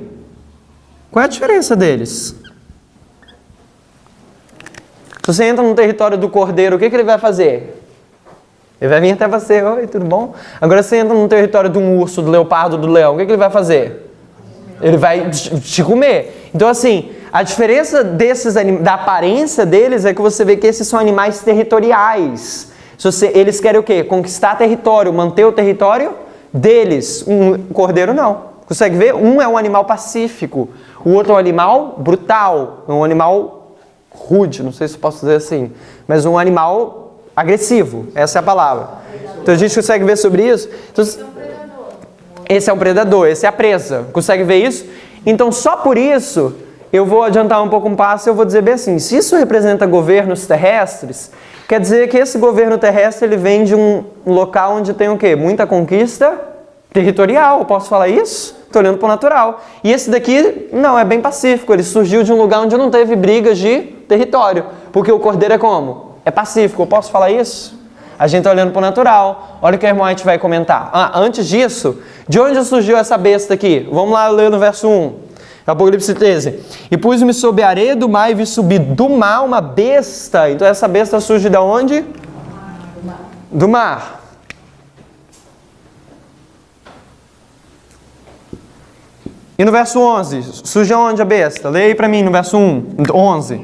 A: qual é a diferença deles? Se você entra no território do cordeiro, o que ele vai fazer? Ele vai vir até você, oi, tudo bom? Agora você entra no território de um urso, do leopardo, do leão, o que ele vai fazer? Ele vai te comer. Então assim, a diferença da aparência deles é que você vê que esses são animais territoriais. Eles querem o quê? Conquistar território, manter o território deles. Um cordeiro não. Consegue ver? Um é um animal pacífico, o outro é um animal brutal, um animal rude, não sei se eu posso dizer assim, mas um animal agressivo, essa é a palavra. Então a gente consegue ver sobre isso? Então, esse é um predador, esse é a presa. Consegue ver isso? Então só por isso, eu vou adiantar um pouco um passo e eu vou dizer bem assim, se isso representa governos terrestres, quer dizer que esse governo terrestre ele vem de um local onde tem o quê? Muita conquista territorial, posso falar isso? Estou olhando para o natural. E esse daqui, não, é bem pacífico, ele surgiu de um lugar onde não teve brigas de território, porque o cordeiro é como? É pacífico, eu posso falar isso? A gente está olhando para o natural. Olha o que a irmã White vai comentar. Antes disso, de onde surgiu essa besta aqui? Vamos lá ler no verso 1. Apocalipse 13. E pus-me sob a areia do mar e vi subir do mar uma besta. Então essa besta surge de onde? Do mar. E no verso 11, surge onde a besta? Leia aí para mim no verso 11.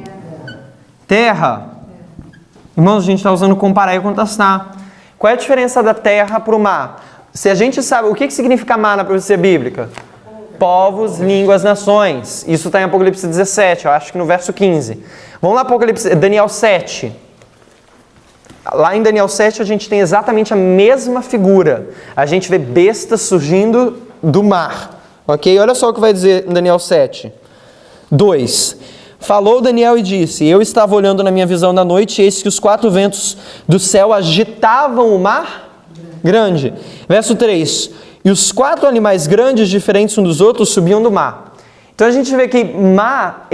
A: Terra. Irmãos, a gente está usando comparar e contrastar. Qual é a diferença da terra para o mar? Se a gente sabe, o que significa mar na profecia bíblica? Povos, línguas, nações. Isso está em Apocalipse 17, eu acho que no verso 15. Vamos lá para Apocalipse, Daniel 7. Lá em Daniel 7 a gente tem exatamente a mesma figura. A gente vê bestas surgindo do mar. Ok? Olha só o que vai dizer em Daniel 7. 2. Falou Daniel e disse, eu estava olhando na minha visão da noite, e eis que os 4 ventos do céu agitavam o mar grande. Verso 3. E os 4 animais grandes, diferentes uns dos outros, subiam do mar. Então a gente vê que mar,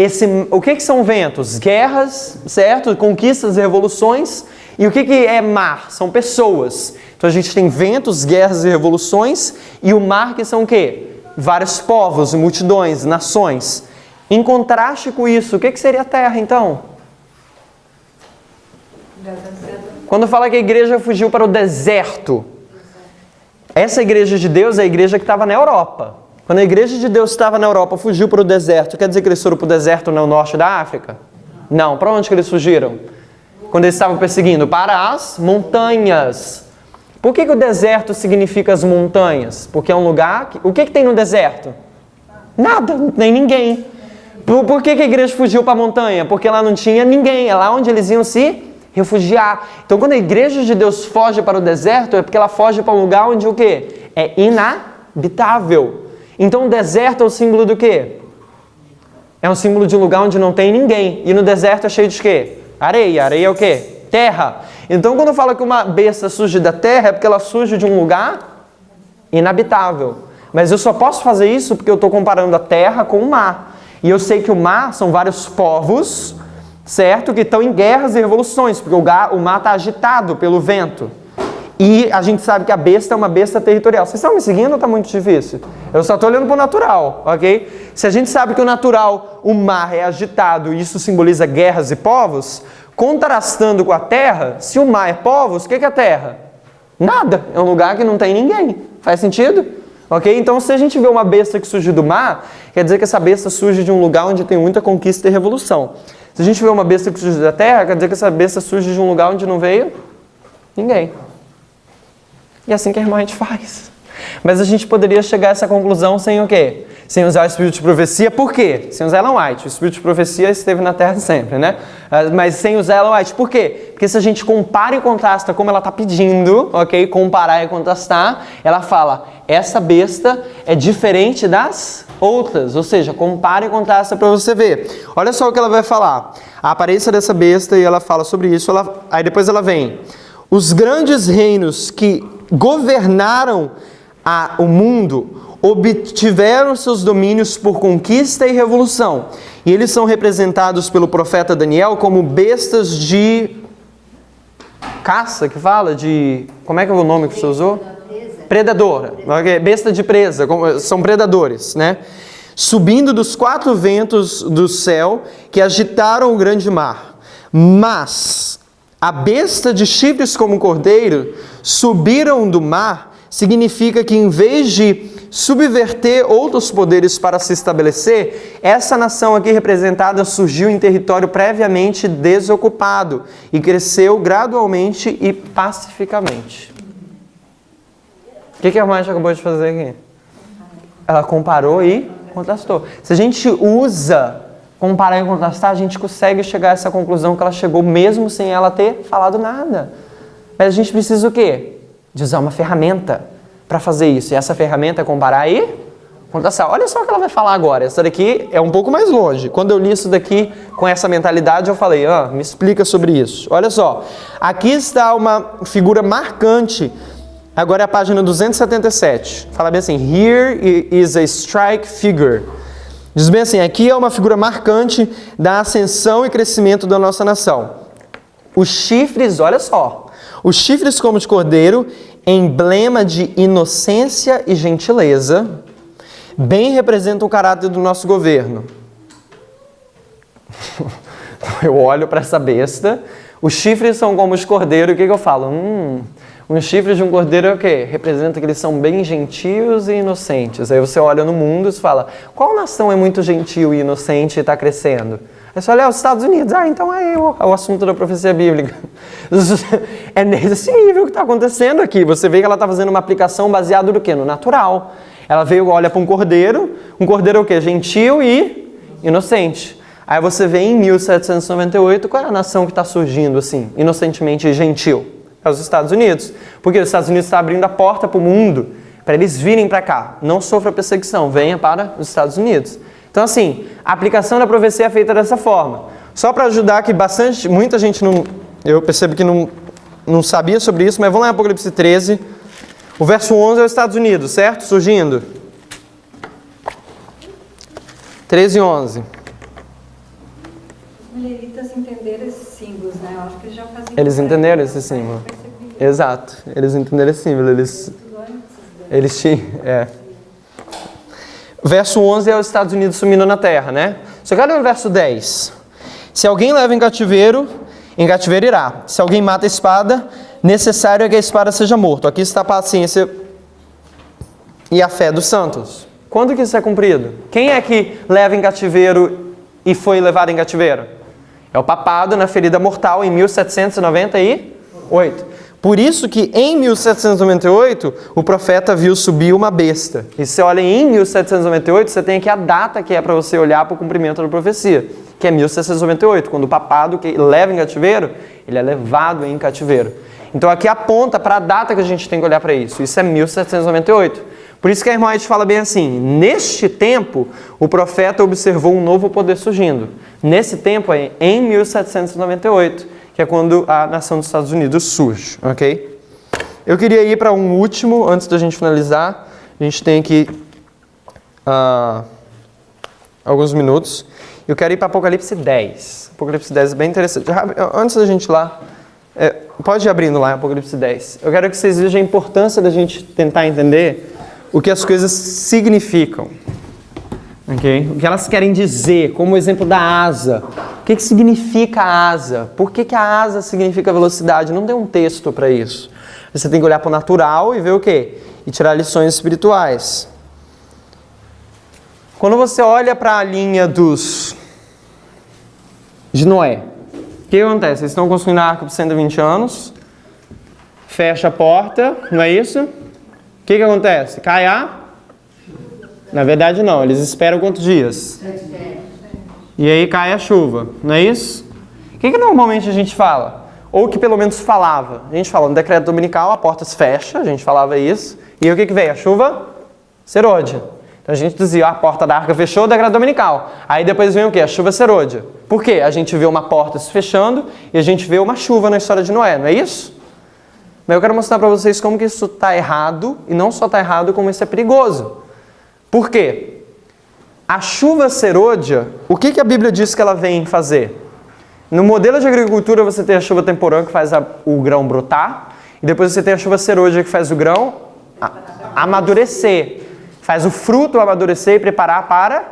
A: o que são ventos? Guerras, certo? Conquistas, revoluções. E o que é mar? São pessoas. Então a gente tem ventos, guerras e revoluções. E o mar que são o quê? Vários povos, multidões, nações. Em contraste com isso, o que seria a terra então? Quando fala que a igreja fugiu para o deserto, essa igreja de Deus é a igreja que estava na Europa. Quando a igreja de Deus estava na Europa, fugiu para o deserto, quer dizer que eles foram para o deserto no norte da África? Não, para onde que eles fugiram? Quando eles estavam perseguindo? Para as montanhas. Por que o deserto significa as montanhas? Porque é um lugar... O que tem no deserto? Nada, não tem ninguém. Por que a igreja fugiu para a montanha? Porque lá não tinha ninguém, é lá onde eles iam se refugiar. Então quando a igreja de Deus foge para o deserto, é porque ela foge para um lugar onde o quê? É inabitável. Então o deserto é o símbolo do quê? É um símbolo de um lugar onde não tem ninguém. E no deserto é cheio de quê? Areia. Areia é o quê? Terra. Então quando fala que uma besta surge da terra, é porque ela surge de um lugar inabitável. Mas eu só posso fazer isso porque eu estou comparando a terra com o mar. E eu sei que o mar são vários povos, certo? Que estão em guerras e revoluções, porque o mar está agitado pelo vento. E a gente sabe que a besta é uma besta territorial. Vocês estão me seguindo ou está muito difícil? Eu só estou olhando para o natural, ok? Se a gente sabe que o natural, o mar é agitado e isso simboliza guerras e povos, contrastando com a terra, se o mar é povos, o que é a terra? Nada. É um lugar que não tem ninguém. Faz sentido? Ok? Então, se a gente vê uma besta que surge do mar, quer dizer que essa besta surge de um lugar onde tem muita conquista e revolução. Se a gente vê uma besta que surge da terra, quer dizer que essa besta surge de um lugar onde não veio ninguém. E é assim que a irmã a gente faz. Mas a gente poderia chegar a essa conclusão sem o quê? Sem usar o espírito de profecia. Por quê? Sem usar Ellen White. O espírito de profecia esteve na terra sempre, né? Mas sem usar Ellen White. Por quê? Porque se a gente compara e contrasta como ela está pedindo, ok? Comparar e contrastar, ela fala, essa besta é diferente das outras. Ou seja, compara e contrasta para você ver. Olha só o que ela vai falar. A aparência dessa besta, e ela fala sobre isso. Aí depois ela vem. Os grandes reinos que governaram o mundo obtiveram seus domínios por conquista e revolução. E eles são representados pelo profeta Daniel como bestas de caça, que fala de... Como é que é o nome que você usou? Predadora. Besta de presa, são predadores, né? Subindo dos 4 ventos do céu que agitaram o grande mar. Mas a besta de chifres como cordeiro subiram do mar, significa que em vez de subverter outros poderes para se estabelecer, essa nação aqui representada surgiu em território previamente desocupado e cresceu gradualmente e pacificamente. O que a Marcia acabou de fazer aqui? Ela comparou e contrastou. Se a gente usa comparar e contrastar, a gente consegue chegar a essa conclusão que ela chegou mesmo sem ela ter falado nada. Mas a gente precisa o quê? De usar uma ferramenta para fazer isso. E essa ferramenta é comparar e contrastar. Olha só o que ela vai falar agora. Essa daqui é um pouco mais longe. Quando eu li isso daqui com essa mentalidade, eu falei, me explica sobre isso. Olha só. Aqui está uma figura marcante. Agora é a página 277. Fala bem assim, here is a strike figure. Diz bem assim, aqui é uma figura marcante da ascensão e crescimento da nossa nação. Os chifres, olha só, os chifres como de cordeiro, emblema de inocência e gentileza, bem representam o caráter do nosso governo. Eu olho para essa besta, os chifres são como os cordeiros, o que eu falo? Um chifre de um cordeiro é o quê? Representa que eles são bem gentios e inocentes. Aí você olha no mundo e fala, qual nação é muito gentil e inocente e está crescendo? Aí você olha, os Estados Unidos. Então é o assunto da profecia bíblica. É nesse nível que está acontecendo aqui. Você vê que ela está fazendo uma aplicação baseada no quê? No natural. Ela olha para um cordeiro é o quê? Gentil e inocente. Aí você vê em 1798, qual é a nação que está surgindo assim, inocentemente e gentil? É os Estados Unidos. Porque os Estados Unidos estão abrindo a porta para o mundo, para eles virem para cá. Não sofra perseguição, venha para os Estados Unidos. Então assim, a aplicação da profecia é feita dessa forma. Só para ajudar que muita gente não... Eu percebo que não sabia sobre isso, mas vamos lá em Apocalipse 13. O verso 11 é os Estados Unidos, certo? Surgindo. 13 e 11.
D: Os levitas entenderam esses símbolos, né? Eu acho que eles já faziam...
A: Eles entenderam esse símbolo. Exato. Eles entenderam esse símbolo. Eles tinham... Verso 11 é os Estados Unidos sumindo na terra, né? Só que olha o verso 10. Se alguém leva em cativeiro irá. Se alguém mata a espada, necessário é que a espada seja morto. Aqui está a paciência e a fé dos santos. Quando que isso é cumprido? Quem é que leva em cativeiro e foi levado em cativeiro? É o papado na ferida mortal em 1798. Por isso que em 1798 o profeta viu subir uma besta. E se você olha em 1798, você tem aqui a data que é para você olhar para o cumprimento da profecia, que é 1798, quando o papado que leva em cativeiro, ele é levado em cativeiro. Então aqui aponta para a data que a gente tem que olhar para isso. Isso é 1798. Por isso que a irmã White fala bem assim, neste tempo o profeta observou um novo poder surgindo. Nesse tempo é em 1798, que é quando a nação dos Estados Unidos surge, ok? Eu queria ir para um último, antes da gente finalizar. A gente tem aqui alguns minutos. Eu quero ir para Apocalipse 10. Apocalipse 10 é bem interessante. Antes da gente ir lá, pode ir abrindo lá em Apocalipse 10. Eu quero que vocês vejam a importância da gente tentar entender o que as coisas significam. Okay? O que elas querem dizer, como o exemplo da asa. O que significa a asa? Por que a asa significa velocidade? Não tem um texto para isso. Você tem que olhar para o natural e ver o quê? E tirar lições espirituais. Quando você olha para a linha de Noé, o que acontece? Eles estão construindo a arca por 120 anos, fecha a porta, não é isso? O que acontece? Cai a... Na verdade não, eles esperam quantos dias? E aí cai a chuva, não é isso? O que normalmente a gente fala? Ou que pelo menos falava. A gente fala no decreto dominical, a porta se fecha, a gente falava isso. E aí o que veio? A chuva serôdia. Então a gente dizia, a porta da arca fechou, o decreto dominical. Aí depois vem o quê? A chuva serôdia. Por quê? A gente vê uma porta se fechando e a gente vê uma chuva na história de Noé, não é isso? Mas eu quero mostrar para vocês como que isso está errado, e não só está errado, como isso é perigoso. Por quê? A chuva serôdia, o que a Bíblia diz que ela vem fazer? No modelo de agricultura você tem a chuva temporã que faz o grão brotar, e depois você tem a chuva serôdia que faz o grão amadurecer, faz o fruto amadurecer e preparar para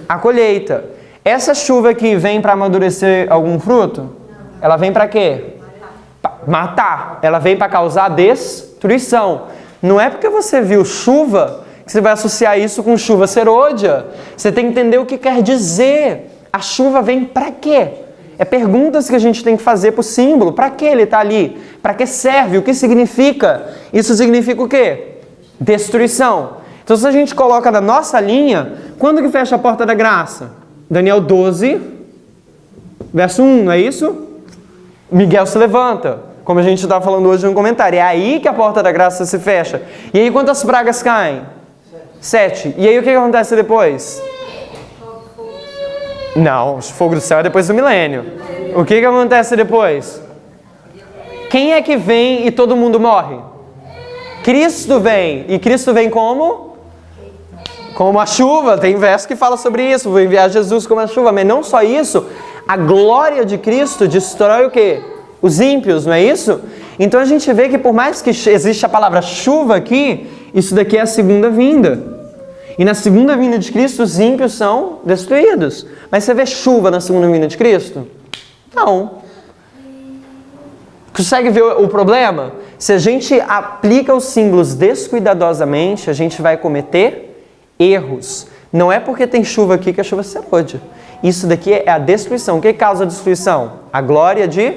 A: a colheita. Essa chuva que vem para amadurecer algum fruto? ela vem para quê? Matar. Ela vem para causar destruição. Não é porque você viu chuva que você vai associar isso com chuva serôdia. Você tem que entender o que quer dizer. A chuva vem para quê? É perguntas que a gente tem que fazer para o símbolo. Para que ele está ali? Para que serve? O que significa? Isso significa o quê? Destruição. Então, se a gente coloca na nossa linha, quando que fecha a porta da graça? Daniel 12, verso 1, não é isso? Miguel se levanta, como a gente estava falando hoje no comentário. É aí que a porta da graça se fecha. E aí quantas pragas caem? 7. E aí o que acontece depois? Não, o fogo do céu é depois do milênio. O que acontece depois? Quem é que vem e todo mundo morre? Cristo vem. E Cristo vem como? Como a chuva. Tem verso que fala sobre isso. Vou enviar Jesus como a chuva. Mas não só isso. A glória de Cristo destrói o quê? Os ímpios, não é isso? Então a gente vê que por mais que existe a palavra chuva aqui, isso daqui é a segunda vinda. E na segunda vinda de Cristo, os ímpios são destruídos. Mas você vê chuva na segunda vinda de Cristo? Não. Consegue ver o problema? Se a gente aplica os símbolos descuidadosamente, a gente vai cometer erros. Não é porque tem chuva aqui que a chuva se erode. Isso daqui é a destruição. O que causa a destruição? A glória de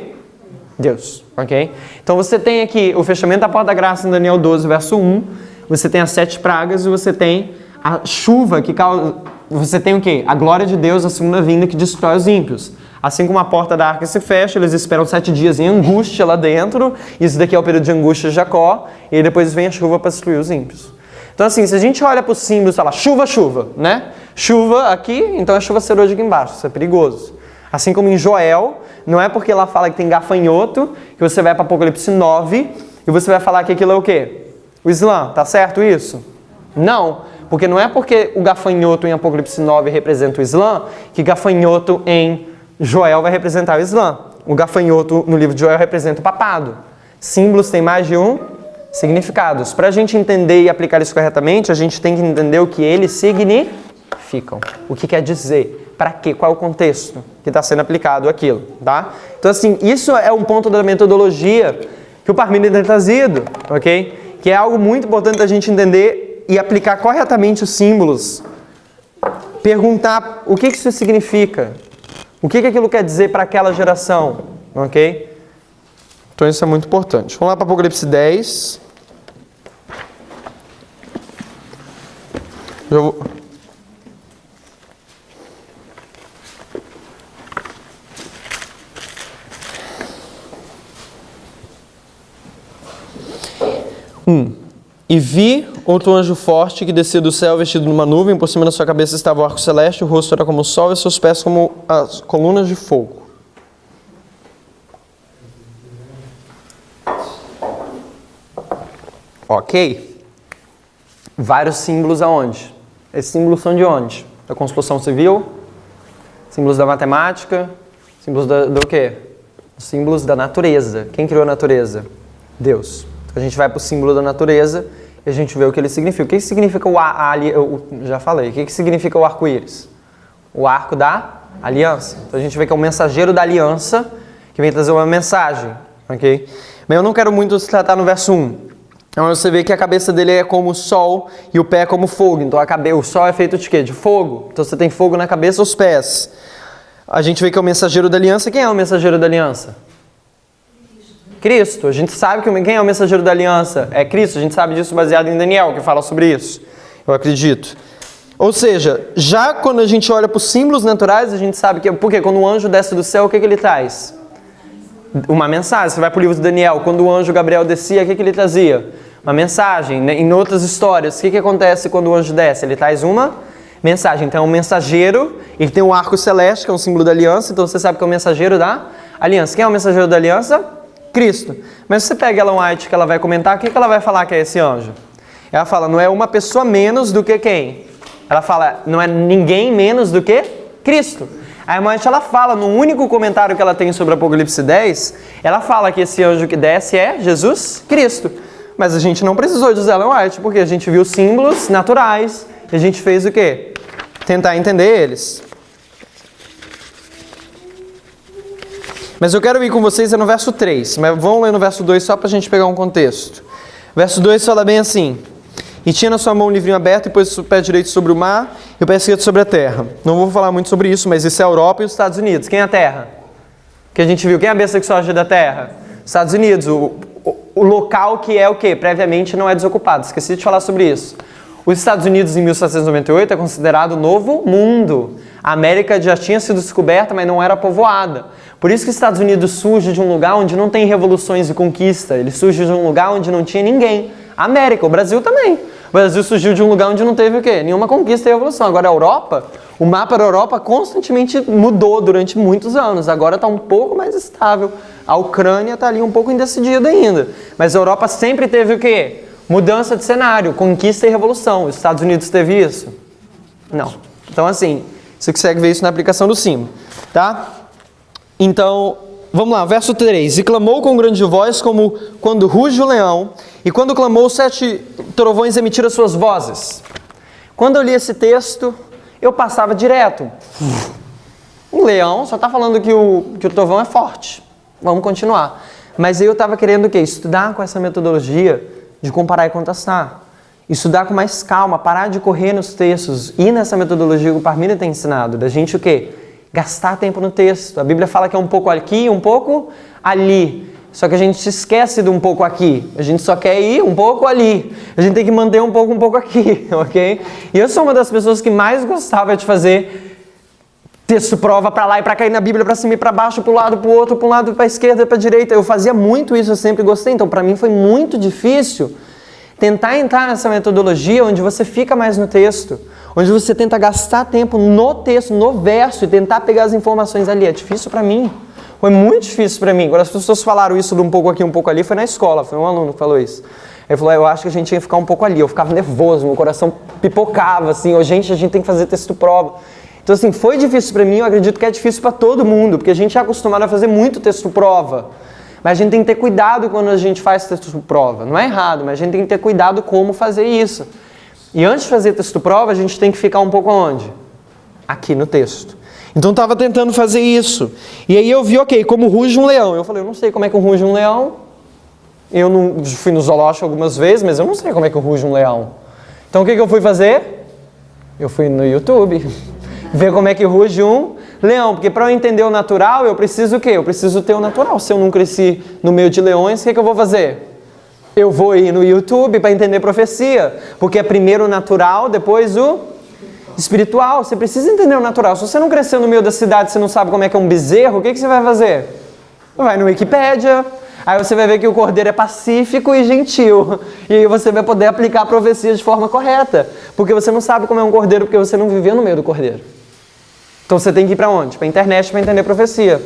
A: Deus. Ok? Então você tem aqui o fechamento da porta da graça em Daniel 12, verso 1. Você tem as 7 pragas e você tem a chuva que causa... Você tem o quê? A glória de Deus, a segunda vinda que destrói os ímpios. Assim como a porta da arca se fecha, eles esperam 7 dias em angústia lá dentro. Isso daqui é o período de angústia de Jacó. E aí depois vem a chuva para destruir os ímpios. Então assim, se a gente olha para os símbolos e fala chuva, chuva, né? Chuva aqui, então é chuva serôdia aqui embaixo. Isso é perigoso. Assim como em Joel, não é porque ela fala que tem gafanhoto, que você vai para Apocalipse 9 e você vai falar que aquilo é o quê? O Islã, tá certo isso? Não, porque não é porque o gafanhoto em Apocalipse 9 representa o Islã, que gafanhoto em Joel vai representar o Islã. O gafanhoto no livro de Joel representa o papado. Símbolos têm mais de um significados. Para a gente entender e aplicar isso corretamente, a gente tem que entender o que eles significam. O que quer dizer, para quê, qual é o contexto que está sendo aplicado aquilo, tá? Então assim, isso é um ponto da metodologia que o Parmênides tem trazido, ok? Que é algo muito importante a gente entender e aplicar corretamente os símbolos. Perguntar o que isso significa. O que aquilo quer dizer para aquela geração, ok? Então isso é muito importante. Vamos lá para Apocalipse 10. Já vou... E vi outro anjo forte que descia do céu vestido numa nuvem, por cima da sua cabeça estava o arco celeste, o rosto era como o sol e seus pés como as colunas de fogo. Ok? Vários símbolos aonde? Esses símbolos são de onde? Da construção civil? Símbolos da matemática? Símbolos do quê? Símbolos da natureza. Quem criou a natureza? Deus. A gente vai para o símbolo da natureza e a gente vê o que ele significa. O que significa já falei. O que significa o arco-íris? O arco da aliança. Então a gente vê que é o mensageiro da aliança que vem trazer uma mensagem. Ok? Mas eu não quero muito se tratar no verso 1. Então você vê que a cabeça dele é como o sol e o pé é como fogo. Então o sol é feito de quê? De fogo. Então você tem fogo na cabeça e os pés. A gente vê que é o mensageiro da aliança. Quem é o mensageiro da aliança? Cristo. A gente sabe quem é o mensageiro da aliança? É Cristo. A gente sabe disso baseado em Daniel, que fala sobre isso. Eu acredito. Ou seja, já quando a gente olha para os símbolos naturais, a gente sabe que... Porque quando o anjo desce do céu, o que ele traz? Uma mensagem. Você vai para o livro de Daniel. Quando o anjo Gabriel descia, o que ele trazia? Uma mensagem. Em outras histórias, o que acontece quando o anjo desce? Ele traz uma mensagem. Então é um mensageiro. Ele tem um arco celeste, que é um símbolo da aliança. Então você sabe que é o mensageiro da aliança. Quem é o mensageiro da aliança? Cristo. Mas se você pega Ellen White, que ela vai comentar, o que ela vai falar que é esse anjo? Ela fala, não é uma pessoa menos do que quem? Ela fala, não é ninguém menos do que Cristo. A Ellen White, ela fala, no único comentário que ela tem sobre Apocalipse 10, ela fala que esse anjo que desce é Jesus Cristo. Mas a gente não precisou de Ellen White, porque a gente viu símbolos naturais e a gente fez o quê? Tentar entender eles. Mas eu quero ir com vocês no verso 3. Mas vamos ler no verso 2 só para a gente pegar um contexto. Verso 2 fala bem assim: e tinha na sua mão um livrinho aberto, e pôs o pé direito sobre o mar e o pé esquerdo sobre a terra. Não vou falar muito sobre isso, mas isso é a Europa e os Estados Unidos. Quem é a terra? Que a gente viu. Quem é a besta que surge da terra? Estados Unidos. O local que é o quê? Previamente não é desocupado. Esqueci de falar sobre isso. Os Estados Unidos, em 1798, é considerado o novo mundo. A América já tinha sido descoberta, mas não era povoada. Por isso que os Estados Unidos surge de um lugar onde não tem revoluções e conquista. Ele surge de um lugar onde não tinha ninguém. A América, o Brasil também. O Brasil surgiu de um lugar onde não teve o quê? Nenhuma conquista e revolução. Agora a Europa, o mapa da Europa constantemente mudou durante muitos anos. Agora está um pouco mais estável. A Ucrânia está ali um pouco indecidida ainda. Mas a Europa sempre teve o quê? Mudança de cenário, conquista e revolução. Os Estados Unidos teve isso? Não. Então assim, você consegue ver isso na aplicação do símbolo, tá? Então, vamos lá, verso 3. E clamou com grande voz, como quando ruge o leão, e quando clamou, 7 trovões emitiram suas vozes. Quando eu li esse texto, eu passava direto. O leão só está falando que o trovão é forte. Vamos continuar. Mas eu estava querendo o quê? Estudar com essa metodologia de comparar e contrastar. Estudar com mais calma, parar de correr nos textos, ir nessa metodologia que o Parmina tem ensinado, da gente o quê? Gastar tempo no texto. A Bíblia fala que é um pouco aqui, um pouco ali. Só que a gente se esquece de um pouco aqui. A gente só quer ir um pouco ali. A gente tem que manter um pouco aqui, ok? E eu sou uma das pessoas que mais gostava de fazer texto prova para lá e para cá, ir na Bíblia, para cima e para baixo, para um lado, para o outro, para um lado, para a esquerda, para a direita. Eu fazia muito isso, eu sempre gostei. Então, para mim foi muito difícil tentar entrar nessa metodologia onde você fica mais no texto, onde você tenta gastar tempo no texto, no verso e tentar pegar as informações ali. É difícil para mim. Foi muito difícil para mim. Quando as pessoas falaram isso de um pouco aqui, um pouco ali, foi na escola, foi um aluno que falou isso. Ele falou, eu acho que a gente tinha que ficar um pouco ali. Eu ficava nervoso, meu coração pipocava, assim, gente, a gente tem que fazer texto prova. Então, assim, foi difícil para mim, eu acredito que é difícil para todo mundo, porque a gente é acostumado a fazer muito texto prova. Mas a gente tem que ter cuidado quando a gente faz texto prova. Não é errado, mas a gente tem que ter cuidado como fazer isso. E antes de fazer texto prova, a gente tem que ficar um pouco onde? Aqui no texto. Então eu estava tentando fazer isso. E aí eu vi, ok, como ruge um leão. Eu falei, eu não sei como é que ruge um leão. Eu não fui no zoológico algumas vezes, mas eu não sei como é que ruge um leão. Então o que eu fui fazer? Eu fui no YouTube ver como é que ruge um leão. Porque para eu entender o natural, eu preciso o quê? Eu preciso ter o natural. Se eu não cresci no meio de leões, o que eu vou fazer? Eu vou ir no YouTube para entender profecia. Porque é primeiro o natural, depois o espiritual. Você precisa entender o natural. Se você não cresceu no meio da cidade, você não sabe como é que é um bezerro, o que você vai fazer? Vai no Wikipédia. Aí você vai ver que o cordeiro é pacífico e gentil. E aí você vai poder aplicar a profecia de forma correta. Porque você não sabe como é um cordeiro, porque você não viveu no meio do cordeiro. Então você tem que ir para onde? Para a internet para entender profecia.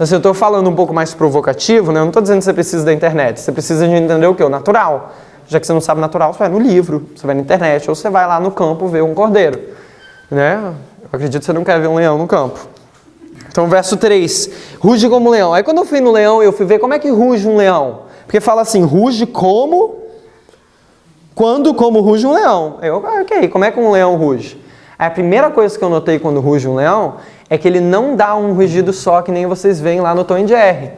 A: Se eu estou falando um pouco mais provocativo, né? Eu não estou dizendo que você precisa da internet. Você precisa de entender o quê? O natural. Já que você não sabe natural, você vai no livro, você vai na internet, ou você vai lá no campo ver um cordeiro. Né? Eu acredito que você não quer ver um leão no campo. Então, verso 3. Ruge como leão. Aí quando eu fui no leão, eu fui ver como é que ruge um leão. Porque fala assim, ruge como... Quando como ruge um leão. Eu, ok, como é que um leão ruge? Aí a primeira coisa que eu notei quando ruge um leão é que ele não dá um rugido só, que nem vocês veem lá no Tom e Jerry.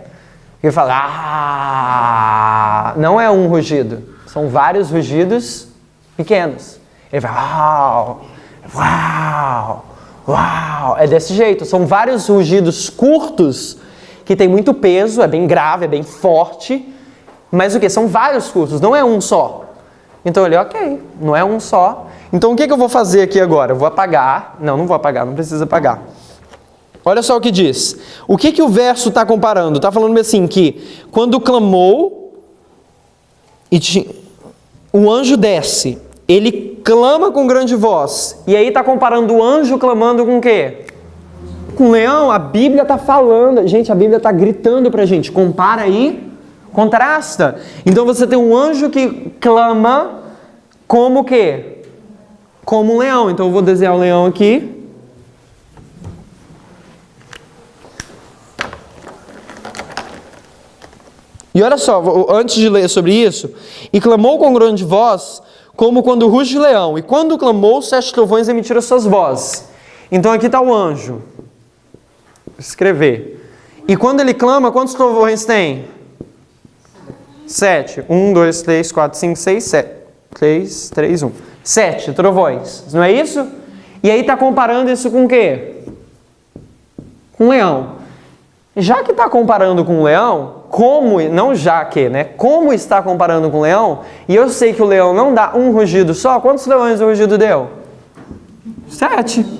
A: Ele fala, ah! Não é um rugido. São vários rugidos pequenos. Ele vai, uau! Uau! Uau! É desse jeito. São vários rugidos curtos que tem muito peso, é bem grave, é bem forte. Mas o que? São vários curtos, não é um só. Então ele, ok, não é um só. Então o que eu vou fazer aqui agora? Eu vou apagar. Não vou apagar, não precisa apagar. Olha só o que diz. O que o verso está comparando? Está falando assim que quando clamou, o anjo desce. Ele clama com grande voz. E aí está comparando o anjo clamando com o quê? Com o leão. A Bíblia está falando. Gente, a Bíblia está gritando para a gente. Compara aí, contrasta. Então você tem um anjo que clama como o quê? Como um leão. Então eu vou desenhar o leão aqui. E olha só, antes de ler sobre isso. E clamou com grande voz, como quando ruge o leão. E quando clamou, 7 trovões emitiram suas vozes. Então aqui está o anjo. Vou escrever. E quando ele clama, quantos trovões tem? 7. 1, 2, 3, 4, 5, 6, 7. 3, 3, 1. 7 trovões. Não é isso? E aí está comparando isso com o quê? Com um leão. Já que está comparando com um leão, como, não já que, né? Como está comparando com o leão, e eu sei que o leão não dá um rugido só, quantos leões o rugido deu? 7.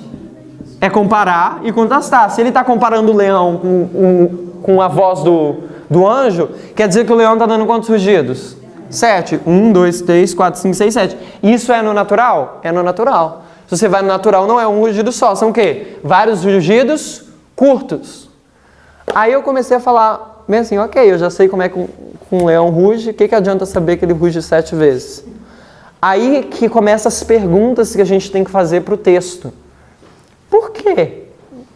A: É comparar e contrastar. Se ele está comparando o leão com a voz do anjo, quer dizer que o leão está dando quantos rugidos? 7. 1, 2, 3, 4, 5, 6, 7. Isso é no natural? É no natural. Se você vai no natural, não é um rugido só. São o quê? Vários rugidos curtos. Aí eu comecei a falar, bem assim, ok, eu já sei como é que um leão ruge, o que adianta saber que ele ruge 7 vezes? Aí que começam as perguntas que a gente tem que fazer para o texto. Por que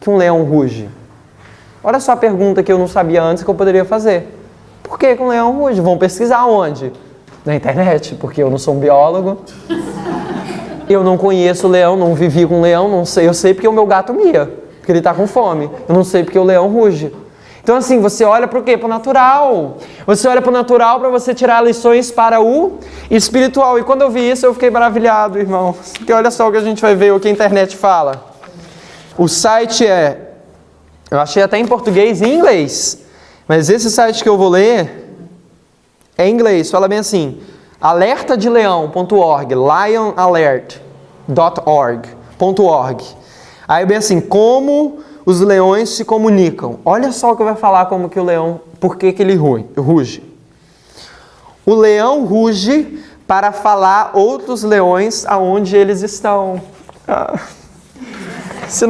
A: um leão ruge? Olha só a pergunta que eu não sabia antes que eu poderia fazer. Por que um leão ruge? Vão pesquisar onde? Na internet, porque eu não sou um biólogo. Eu não conheço o leão, não vivi com o leão, não sei. Eu sei porque o meu gato mia, porque ele está com fome. Eu não sei porque o leão ruge. Então assim, você olha para o quê? Para o natural. Você olha para o natural para você tirar lições para o espiritual. E quando eu vi isso, eu fiquei maravilhado, irmãos. Porque olha só o que a gente vai ver, o que a internet fala. O site eu achei até em português e em inglês. Mas esse site que eu vou ler é em inglês. Fala bem assim, alertadeleão.org, lionalert.org. Aí bem assim, como os leões se comunicam. Olha só o que vai falar como que o leão, por que ele ruge. O leão ruge para falar outros leões aonde eles estão. Você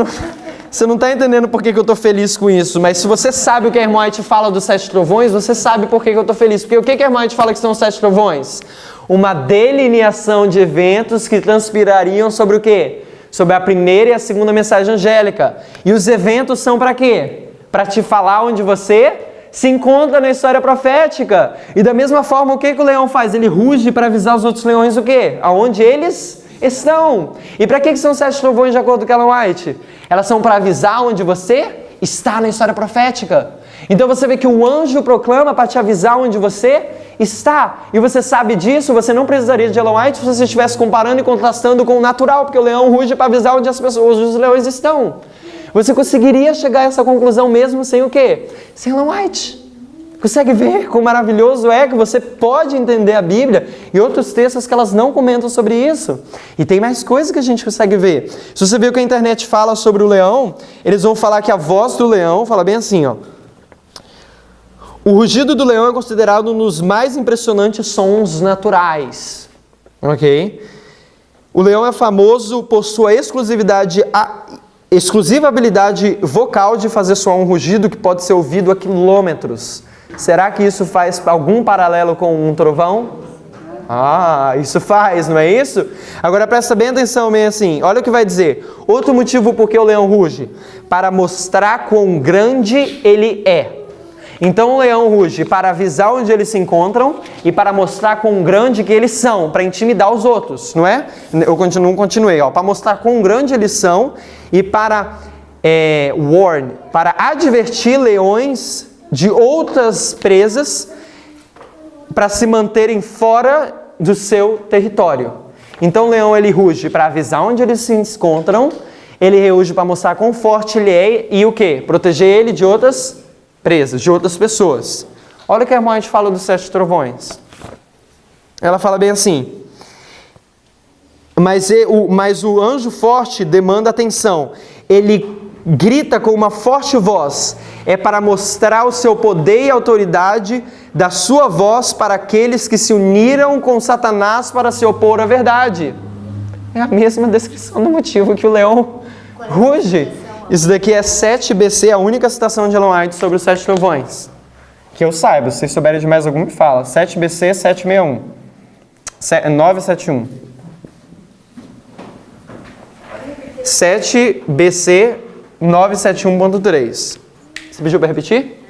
A: não está entendendo por que eu estou feliz com isso, mas se você sabe o que a irmã White fala dos 7 trovões, você sabe por que eu estou feliz. Porque o que a irmã White fala que são os 7 trovões? Uma delineação de eventos que transpirariam sobre o quê? Sobre a primeira e a segunda mensagem angélica. E os eventos são para quê? Para te falar onde você se encontra na história profética. E da mesma forma, o que o leão faz? Ele ruge para avisar os outros leões o quê? Aonde eles estão. E para que são 7 trovões de acordo com Ellen White? Elas são para avisar onde você está na história profética. Então você vê que o anjo proclama para te avisar onde você está. E você sabe disso, você não precisaria de Ellen White se você estivesse comparando e contrastando com o natural, porque o leão ruge para avisar onde as pessoas, os leões estão. Você conseguiria chegar a essa conclusão mesmo sem o quê? Sem Ellen White. Consegue ver quão maravilhoso é que você pode entender a Bíblia e outros textos que elas não comentam sobre isso. E tem mais coisas que a gente consegue ver. Se você ver o que a internet fala sobre o leão, eles vão falar que a voz do leão fala bem assim, ó. O rugido do leão é considerado um dos mais impressionantes sons naturais. Ok? O leão é famoso por sua exclusiva habilidade vocal de fazer soar um rugido que pode ser ouvido a quilômetros. Será que isso faz algum paralelo com um trovão? Isso faz, não é isso? Agora presta bem atenção, meio assim. Olha o que vai dizer. Outro motivo por que o leão ruge. Para mostrar quão grande ele é. Então o leão ruge para avisar onde eles se encontram e para mostrar quão grande que eles são, para intimidar os outros, não é? Eu continuei, para mostrar quão grande eles são e para warn, para advertir leões de outras presas para se manterem fora do seu território. Então o leão ele ruge para avisar onde eles se encontram, ele ruge para mostrar quão forte ele é e o quê? Proteger ele de outras presas, de outras pessoas. Olha o que a irmã fala dos 7 trovões. Ela fala bem assim, mas o anjo forte demanda atenção. Ele grita com uma forte voz. É para mostrar o seu poder e autoridade da sua voz para aqueles que se uniram com Satanás para se opor à verdade. É a mesma descrição do motivo que o leão ruge. Isso daqui é 7 BC, a única citação de Ellen White sobre os 7 trovões. Que eu saiba, se vocês souberem de mais algum, me fala. 7 BC 761. 971. 7 BC 971.3. Você pediu para repetir?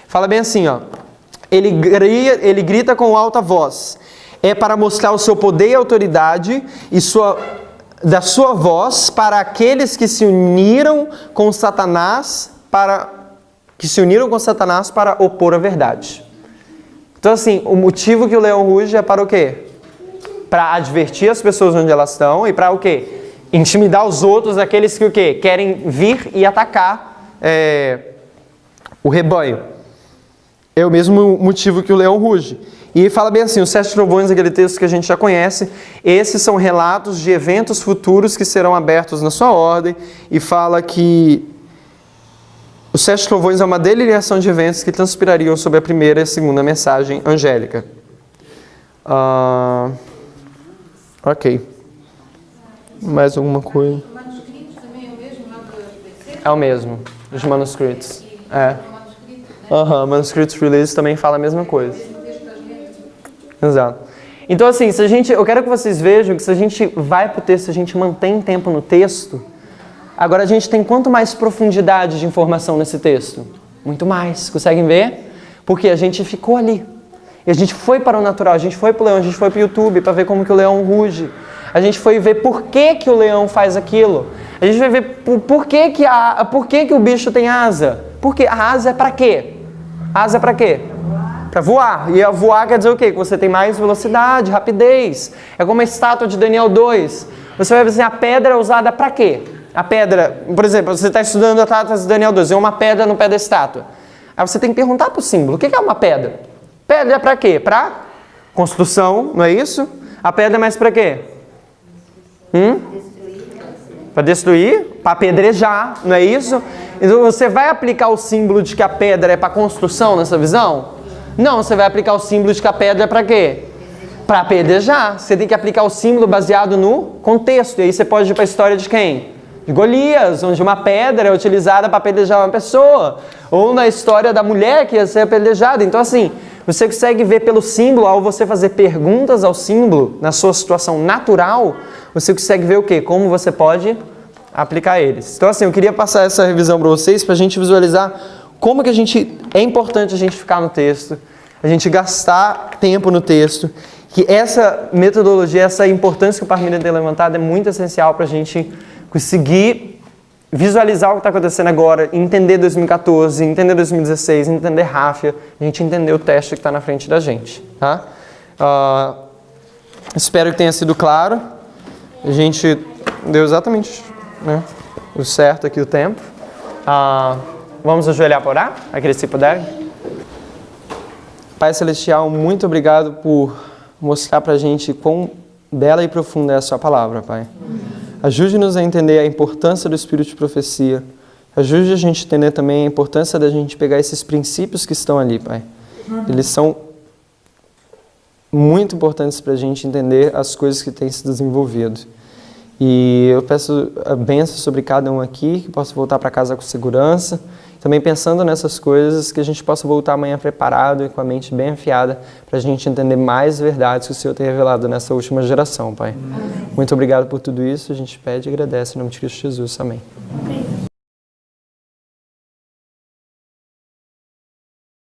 A: Fala bem assim, ó. Ele grita com alta voz. É para mostrar o seu poder e autoridade e da sua voz para aqueles que se uniram com Satanás para que se uniram com Satanás para opor a verdade. Então, assim, o motivo que o leão ruge é para o quê? Para advertir as pessoas onde elas estão e para o quê? Intimidar os outros, aqueles que o quê? Querem vir e atacar o rebanho. É o mesmo motivo que o leão ruge. E fala bem assim, os 7 trovões, aquele texto que a gente já conhece, esses são relatos de eventos futuros que serão abertos na sua ordem, e fala que os 7 trovões é uma delineação de eventos que transpirariam sobre a primeira e a segunda mensagem angélica. Ok. Mais alguma coisa?
B: O manuscrito também é o mesmo lá do PC?
A: É o mesmo, os manuscritos. É.
B: O manuscrito, né?
A: Manuscritos Release também fala a mesma coisa.
B: O texto das letras.
A: Exato. Então, assim, eu quero que vocês vejam que se a gente vai para o texto, se a gente mantém tempo no texto, agora a gente tem quanto mais profundidade de informação nesse texto? Muito mais. Conseguem ver? Porque a gente ficou ali. E a gente foi para o natural, a gente foi para o leão, a gente foi para o YouTube para ver como que o leão ruge. A gente foi ver por que o leão faz aquilo. A gente vai ver por que o bicho tem asa. Porque a asa é para quê? A asa é para quê? Para voar. E voar quer dizer o quê? Que você tem mais velocidade, rapidez. É como a estátua de Daniel 2. Você vai ver assim, a pedra é usada para quê? A pedra, por exemplo, você está estudando a estátua de Daniel 2, é uma pedra no pé da estátua. Aí você tem que perguntar para o símbolo, o que é uma pedra? Pedra é para quê? Para construção, não é isso? A pedra é mais para quê? Para destruir, para apedrejar, não é isso? Então você vai aplicar o símbolo de que a pedra é para construção nessa visão? Não, você vai aplicar o símbolo de que a pedra é para quê? Para apedrejar. Você tem que aplicar o símbolo baseado no contexto. E aí você pode ir para a história de quem? De Golias, onde uma pedra é utilizada para apedrejar uma pessoa. Ou na história da mulher que ia ser apedrejada. Então assim, você consegue ver pelo símbolo, ao você fazer perguntas ao símbolo, na sua situação natural, você consegue ver o quê? Como você pode aplicar eles. Então assim, eu queria passar essa revisão para vocês, para a gente visualizar como que é importante a gente ficar no texto, a gente gastar tempo no texto, que essa metodologia, essa importância que o Parmeira tem levantado é muito essencial para a gente conseguir visualizar o que está acontecendo agora, entender 2014, entender 2016, entender Ráfia, a gente entender o teste que está na frente da gente. Tá? Espero que tenha sido claro. A gente deu exatamente, né, o certo aqui o tempo. Vamos ajoelhar para orar? Aqueles se puderem. Pai Celestial, muito obrigado por mostrar para a gente quão bela e profunda é a sua palavra, Pai. Ajude-nos a entender a importância do Espírito de profecia. Ajude a gente a entender também a importância da gente pegar esses princípios que estão ali, Pai. Eles são muito importantes para a gente entender as coisas que têm se desenvolvido. E eu peço a bênção sobre cada um aqui, que possa voltar para casa com segurança. Também pensando nessas coisas, que a gente possa voltar amanhã preparado e com a mente bem afiada para a gente entender mais verdades que o Senhor tem revelado nessa última geração, Pai. Amém. Muito obrigado por tudo isso. A gente pede e agradece em nome de Cristo Jesus. Amém.